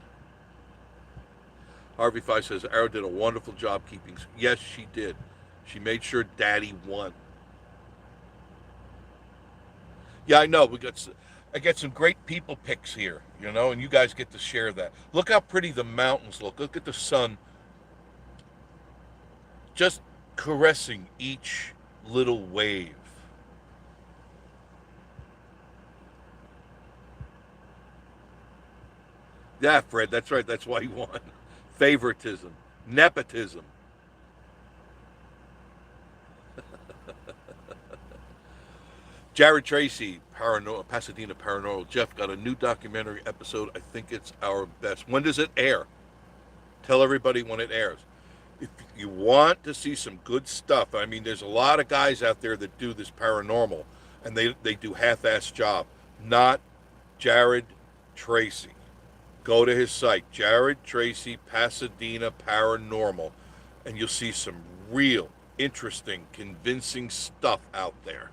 Harvey Five says, Arrow did a wonderful job keeping. Yes, she did. She made sure Daddy won. Yeah, I know. I get some great people pics here, and you guys get to share that. Look how pretty the mountains look. Look at the sun just caressing each little wave. Yeah, Fred, that's right. That's why he won. Favoritism, nepotism. Jared Tracy, Pasadena Paranormal. Jeff got a new documentary episode. I think it's our best. When does it air? Tell everybody when it airs. If you want to see some good stuff, I mean, there's a lot of guys out there that do this paranormal, and they do half-ass job. Not Jared Tracy. Go to his site, Jared Tracy Pasadena Paranormal, and you'll see some real interesting, convincing stuff out there.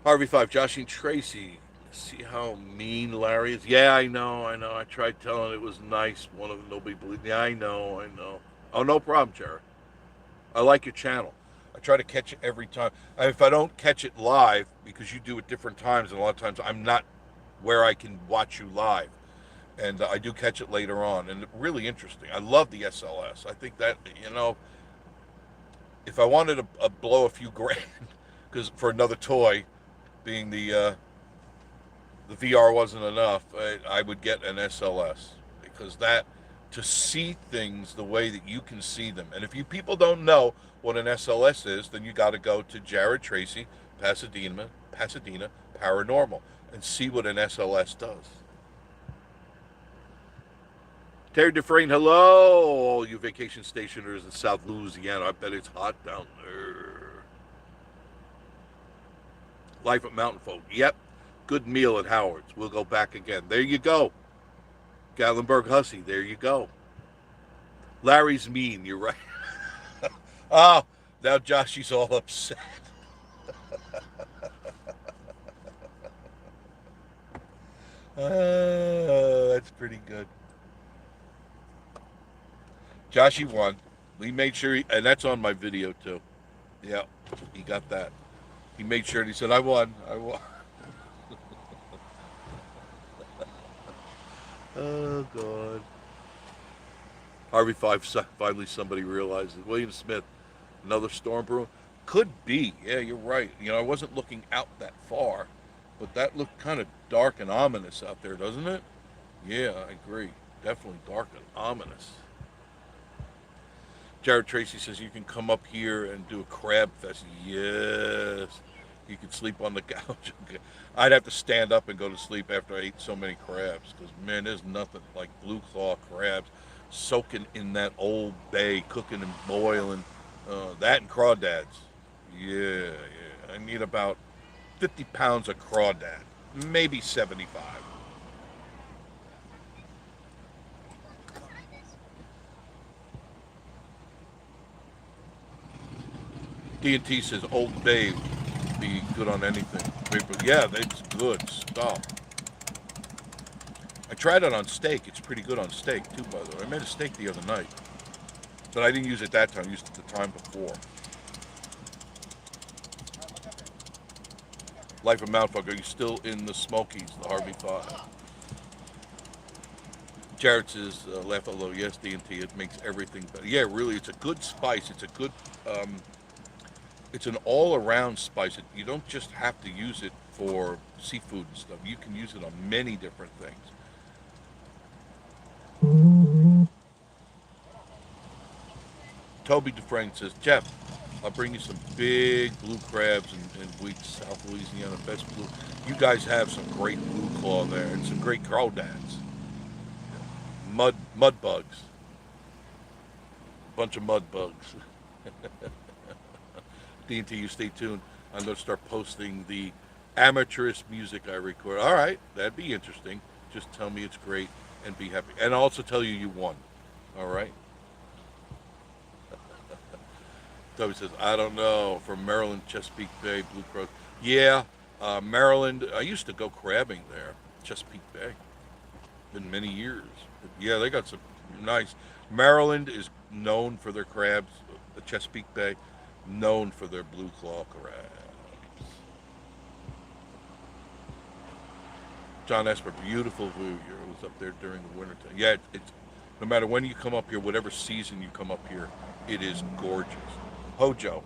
Harvey Five, Josh and Tracy. See how mean Larry is? Yeah, I know. I tried telling it was nice. One of them, nobody believed me. I know. Oh, no problem, Jared. I like your channel. I try to catch it every time. If I don't catch it live, because you do it different times, and a lot of times I'm not where I can watch you live. And I do catch it later on, and really interesting. I love the SLS. I think that, if I wanted to blow a few grand, because for another toy, being the VR wasn't enough, I would get an SLS, because that, to see things the way that you can see them. And if you people don't know what an SLS is, then you got to go to Jared Tracy, Pasadena Paranormal, and see what an SLS does. Terry Dufresne, hello, all you vacation stationers in South Louisiana. I bet it's hot down there. Life at Mountain Folk. Yep. Good meal at Howard's. We'll go back again. There you go. Gatlinburg Hussy. There you go. Larry's mean. You're right. Oh, now Joshy's all upset. That's pretty good. Joshy won. We made sure, and that's on my video too. Yeah, he got that. He made sure, and he said, I won. Oh, God. Harvey 5, finally somebody realizes. William Smith, another storm brewing? Could be. Yeah, you're right. I wasn't looking out that far, but that looked kind of dark and ominous out there, doesn't it? Yeah, I agree. Definitely dark and ominous. Jared Tracy says you can come up here and do a crab fest. Yes. You could sleep on the couch. I'd have to stand up and go to sleep after I ate so many crabs, because, man, there's nothing like blue claw crabs soaking in that old bay, cooking and boiling. That and crawdads. Yeah. I need about 50 pounds of crawdad, maybe 75. D&T says Old Bay be good on anything. Yeah, that's good stuff. I tried it on steak. It's pretty good on steak too, by the way. I made a steak the other night, but I didn't use it that time. I used it the time before. Life of Mountfuck, are you still in the Smokies, the Harvey 5? Jared says, laugh a little. Yes, D&T, it makes everything better. Yeah, really, it's a good spice. It's a good, it's an all-around spice. You don't just have to use it for seafood and stuff. You can use it on many different things. Toby Dufresne says, Jeff, I'll bring you some big blue crabs in South Louisiana. Best blue. You guys have some great blue claw there and some great crawdads. Mud bugs. Bunch of mud bugs. D&T, you stay tuned. I'm going to start posting the amateurish music I record. All right, that'd be interesting. Just tell me it's great and be happy. And I'll also tell you won. All right? Toby says, I don't know. From Maryland, Chesapeake Bay, Blue Cross. Yeah, Maryland. I used to go crabbing there, Chesapeake Bay. Been many years. But yeah, they got some nice. Maryland is known for their crabs. The Chesapeake Bay, known for their blue claw crabs. John Esper, beautiful view here. I was up there during the winter time. Yeah, it's no matter when you come up here, whatever season you come up here, it is gorgeous. Hojo,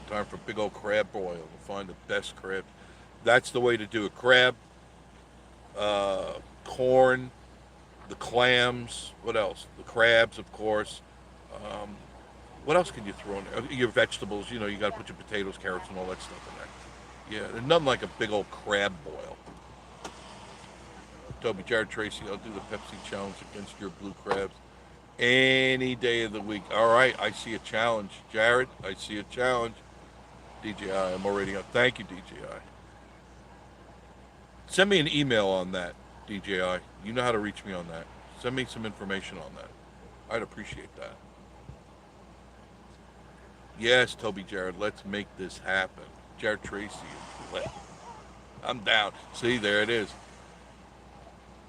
time for big old crab boil. We'll find the best crab. That's the way to do it. Crab, corn, the clams. What else? The crabs, of course. What else can you throw in there? Your vegetables. You got to put your potatoes, carrots, and all that stuff in there. Yeah, there's nothing like a big old crab boil. Toby, Jared Tracy, I'll do the Pepsi challenge against your blue crabs any day of the week. All right, I see a challenge. Jared, I see a challenge. DJI, I'm already up. Thank you, DJI. Send me an email on that, DJI. You know how to reach me on that. Send me some information on that. I'd appreciate that. Yes, Toby, Jared, let's make this happen. Jared Tracy, I'm down. See, there it is.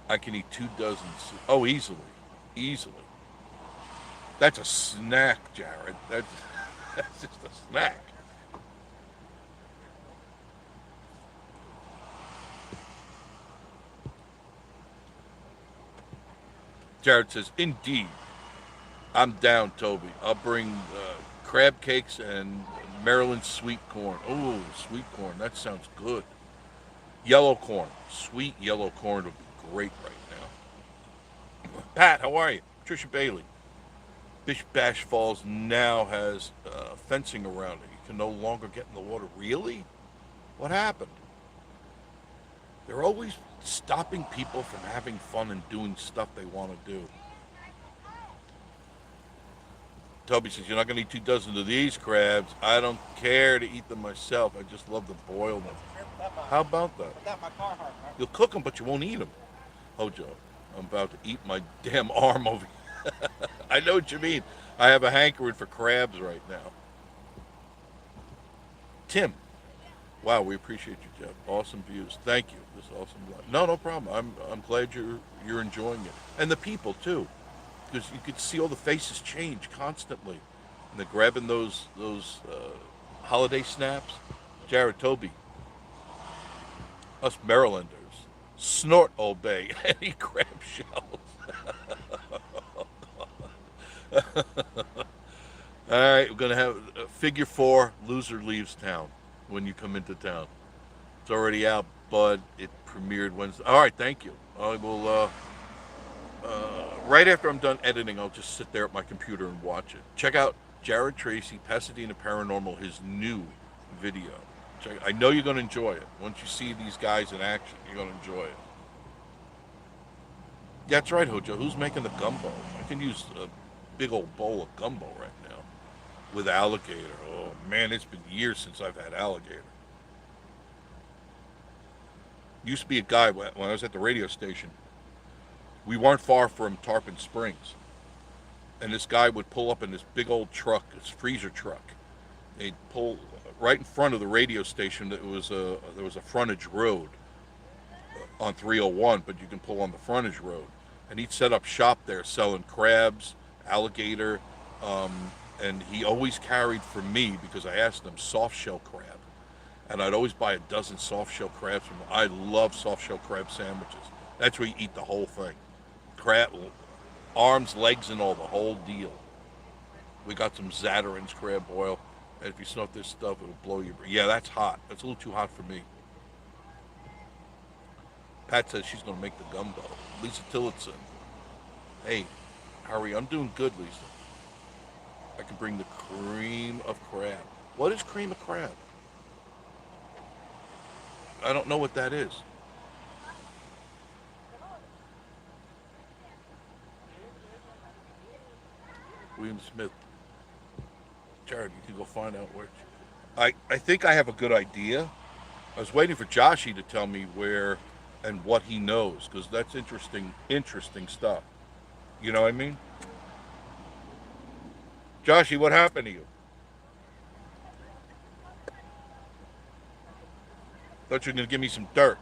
I can eat 2 dozen. Oh, easily. That's a snack, Jared. That's just a snack. Jared says, indeed. I'm down, Toby. I'll bring crab cakes and Maryland sweet corn. Oh, sweet corn. That sounds good. Yellow corn. Sweet yellow corn would be great right now. Pat, how are you? Patricia Bailey. Bish Bash Falls now has fencing around it. You can no longer get in the water. Really? What happened? They're always stopping people from having fun and doing stuff they want to do. Toby says, you're not going to eat 2 dozen of these crabs. I don't care to eat them myself. I just love to boil them. How about that? You'll cook them, but you won't eat them. Hojo, I'm about to eat my damn arm over here. I know what you mean. I have a hankering for crabs right now. Tim. Wow, we appreciate you, Jeff. Awesome views. Thank you. This awesome life. No problem. I'm glad you're enjoying it. And the people too. Because you could see all the faces change constantly. And they're grabbing those holiday snaps. Jared, Toby, us Marylanders, snort obey any crab shells. All right, we're going to have figure 4, loser leaves town when you come into town. It's already out, but it premiered Wednesday. All right, thank you. I will... right after I'm done editing, I'll just sit there at my computer and watch it. Check out Jared Tracy, Pasadena Paranormal, his new video. I know you're going to enjoy it. Once you see these guys in action, you're going to enjoy it. That's right, Hojo. Who's making the gumbo? I can use a big old bowl of gumbo right now with alligator. Oh, man, it's been years since I've had alligator. Used to be a guy when I was at the radio station. We weren't far from Tarpon Springs. And this guy would pull up in this big old truck, this freezer truck. They'd pull right in front of the radio station. There was a frontage road on 301, but you can pull on the frontage road. And he'd set up shop there selling crabs, alligator, and he always carried for me, because I asked him, soft shell crab. And I'd always buy a dozen soft shell crabs from him. I love soft shell crab sandwiches. That's where you eat the whole thing. Crab, arms, legs, and all, the whole deal. We got some Zatarain's crab boil, and if you snort this stuff, it'll blow your brain. Yeah, that's hot. That's a little too hot for me. Pat says she's going to make the gumbo. Lisa Tillotson. Hey, Harry, I'm doing good, Lisa. I can bring the cream of crab. What is cream of crab? I don't know what that is. William Smith. Jared, you can go find out where. I think I have a good idea. I was waiting for Joshy to tell me where and what he knows, because that's interesting stuff. You know what I mean? Joshy, what happened to you? Thought you were going to give me some dirt.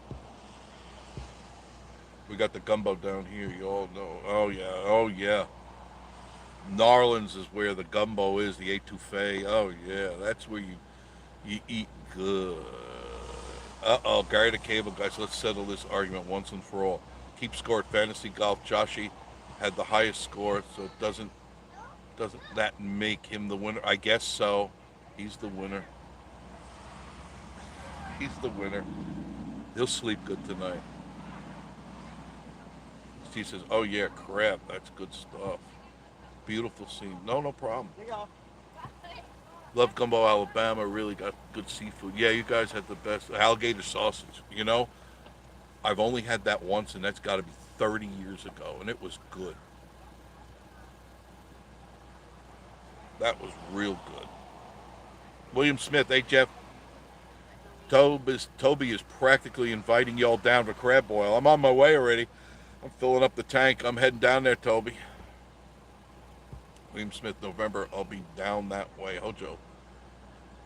We got the gumbo down here, you all know. Oh yeah. Narlands is where the gumbo is, the etouffee. Oh yeah, that's where you eat good. Uh-oh, Gary the Cable Guys, let's settle this argument once and for all. Keep score at Fantasy Golf. Joshy had the highest score, so doesn't that make him the winner? I guess so. He's the winner. He's the winner. He'll sleep good tonight. Steve says, oh yeah, crab, that's good stuff. Beautiful scene. No problem. Love Gumbo, Alabama. Really got good seafood. Yeah, you guys had the best alligator sausage. You know, I've only had that once, and that's got to be 30 years ago, and it was good. That was real good. William Smith, hey Jeff. Toby is practically inviting y'all down for crab boil. I'm on my way already. I'm filling up the tank. I'm heading down there, Toby. William Smith, November, I'll be down that way. Hojo,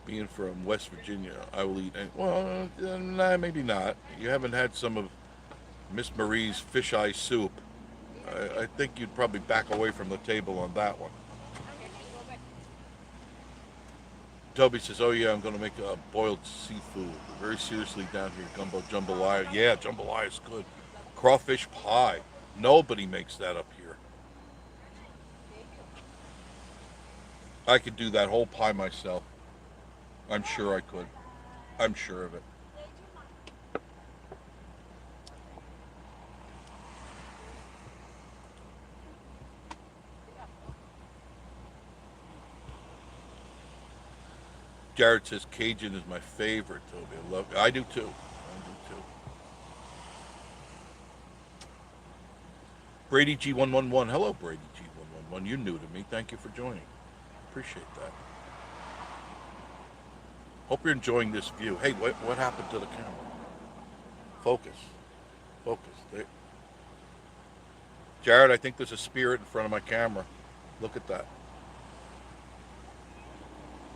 being from West Virginia, I will eat. Well, nah, maybe not. You haven't had some of Miss Marie's fish eye soup. I think you'd probably back away from the table on that one. Toby says, oh yeah, I'm going to make a boiled seafood. Very seriously down here, gumbo jambalaya. Yeah, jambalaya is good. Crawfish pie. Nobody makes that up here. I could do that whole pie myself. I'm sure I could. I'm sure of it. Jared says Cajun is my favorite, Toby. I love it. I do too. I do too. Brady G111. Hello, Brady G111. You're new to me. Thank you for joining. Appreciate that. Hope you're enjoying this view. Hey, what happened to the camera? Focus. Focus. There. Jared, I think there's a spirit in front of my camera. Look at that.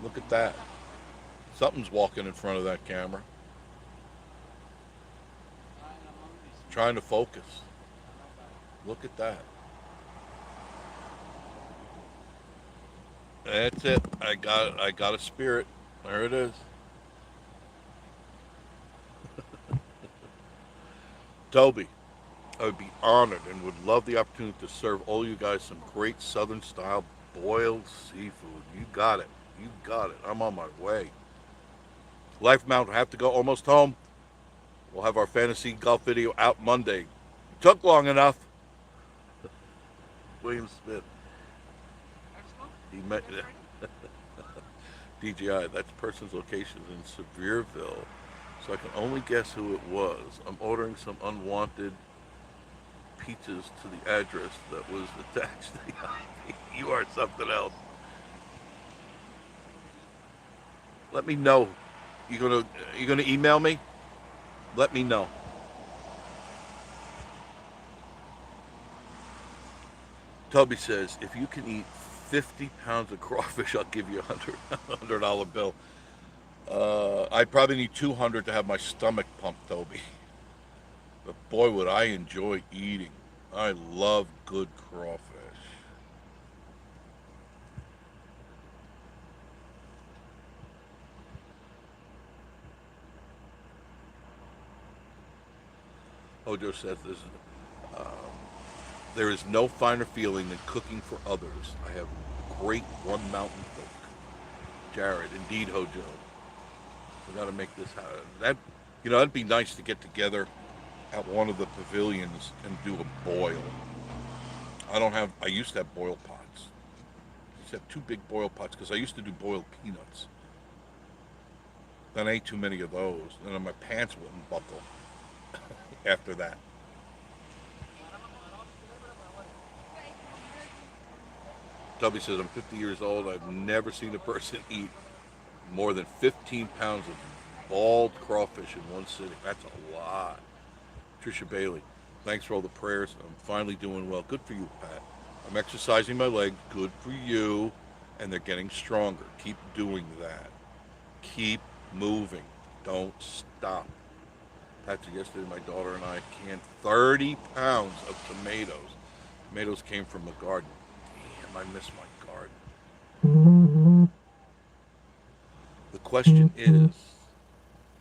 Look at that. Something's walking in front of that camera. Trying to focus. Look at that. That's it. I got a spirit. There it is. Toby, I would be honored and would love the opportunity to serve all you guys some great Southern style boiled seafood. You got it. You got it. I'm on my way. Life Mount, I have to go. Almost home. We'll have our fantasy golf video out Monday. It took long enough. William Smith. He met DJI. That person's location is in Sevierville, so I can only guess who it was. I'm ordering some unwanted pizzas to the address that was attached to the IP. You are something else. Let me know. You gonna email me? Let me know. Toby says, if you can eat 50 pounds of crawfish, I'll give you $100 bill. I probably need 200 to have my stomach pumped, Toby. But boy, would I enjoy eating. I love good crawfish. Hojo says this. Um, there is no finer feeling than cooking for others. I have great one mountain folk. Jared, indeed, Hojo. We got to make this happen. That'd be nice to get together at one of the pavilions and do a boil. I used to have boil pots. I used to have two big boil pots because I used to do boiled peanuts. Then I ate too many of those, and then my pants wouldn't buckle after that. Tubby says, I'm 50 years old. I've never seen a person eat more than 15 pounds of bald crawfish in one sitting. That's a lot. Trisha Bailey, thanks for all the prayers. I'm finally doing well. Good for you, Pat. I'm exercising my legs. Good for you. And they're getting stronger. Keep doing that. Keep moving. Don't stop. Pat said yesterday my daughter and I canned 30 pounds of tomatoes. Tomatoes came from the garden. Damn, I miss my garden. The question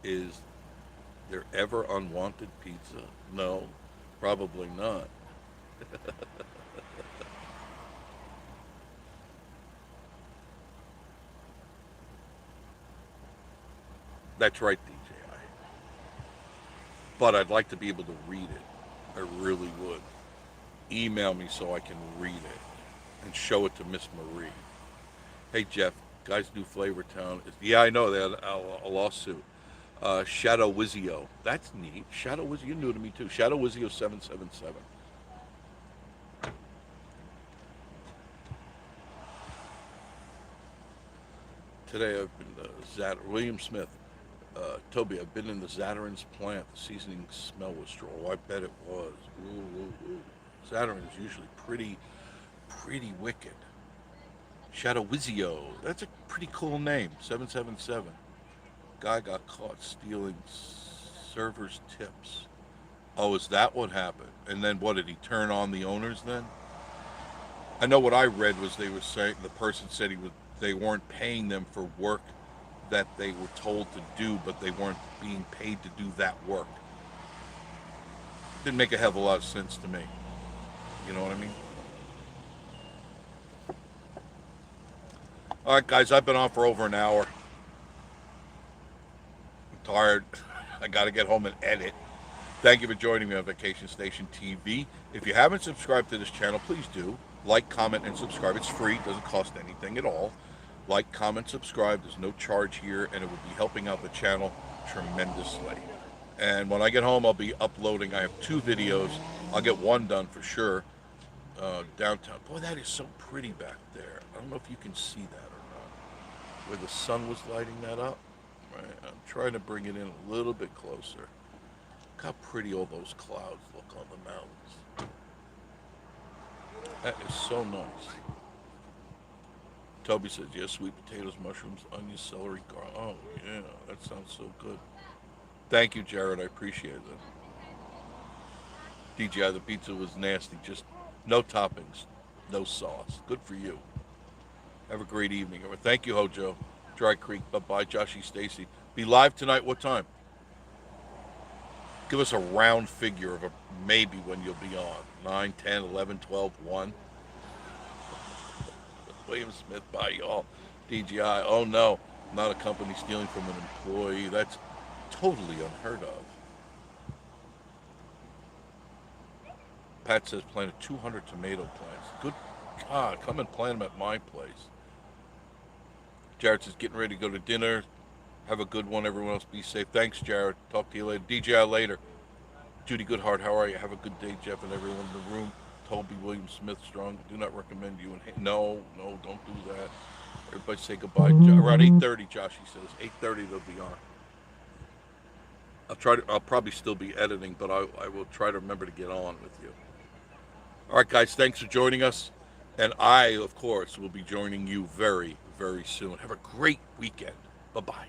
is there ever unwanted pizza? No, probably not. That's right, DJI. But I'd like to be able to read it. I really would. Email me so I can read it and show it to Miss Marie. Hey, Jeff, guys, new Flavortown. Yeah, I know. They had a lawsuit. Shadow Wizio. That's neat. Shadow Wizio, you're new to me too. Shadow Wizio 777. Today I've been William Smith. Toby, I've been in the Zatarain's plant. The seasoning smell was strong. Oh, I bet it was. Ooh, ooh, ooh. Zatarain is usually pretty wicked. Shadow Wizio. That's a pretty cool name. 777. Guy got caught stealing servers' tips. Oh, is that what happened? And then what, did he turn on the owners then? I know what I read was they were saying, the person said they weren't paying them for work that they were told to do, but they weren't being paid to do that work. Didn't make a hell of a lot of sense to me. You know what I mean? All right, guys, I've been on for over an hour. I'm tired. I got to get home and edit. Thank you for joining me on Vacation Station TV. If you haven't subscribed to this channel, please do. Like, comment, and subscribe. It's free. It doesn't cost anything at all. Like, comment, subscribe. There's no charge here, and it will be helping out the channel tremendously. And when I get home, I'll be uploading. I have 2 videos. I'll get one done for sure. Downtown. Boy, that is so pretty back there. I don't know if you can see that or not. Where the sun was lighting that up. Right. I'm trying to bring it in a little bit closer. Look how pretty all those clouds look on the mountains. That is so nice. Toby says, yes, sweet potatoes, mushrooms, onions, celery, garlic. Oh, yeah, that sounds so good. Thank you, Jared. I appreciate it. DJI, the pizza was nasty. Just no toppings, no sauce. Good for you. Have a great evening. Thank you, Hojo. Dry Creek. Bye-bye, Joshy Stacy. Be live tonight. What time? Give us a round figure of a maybe when you'll be on. 9, 10, 11, 12, 1. William Smith, bye, y'all. DJI. Oh, no. Not a company stealing from an employee. That's totally unheard of. Pat says planted 200 tomato plants. Good God, come and plant them at my place. Jared says getting ready to go to dinner. Have a good one. Everyone else be safe. Thanks, Jared. Talk to you later. DJI later. Judy Goodhart, how are you? Have a good day, Jeff, and everyone in the room. Toby William Smith Strong. Do not recommend you. No, don't do that. Everybody say goodbye. Around 8:30, Joshy says. 8:30 they'll be on. I'll probably still be editing, but I will try to remember to get on with you. All right, guys, thanks for joining us. And I, of course, will be joining you very, very soon. Have a great weekend. Bye-bye.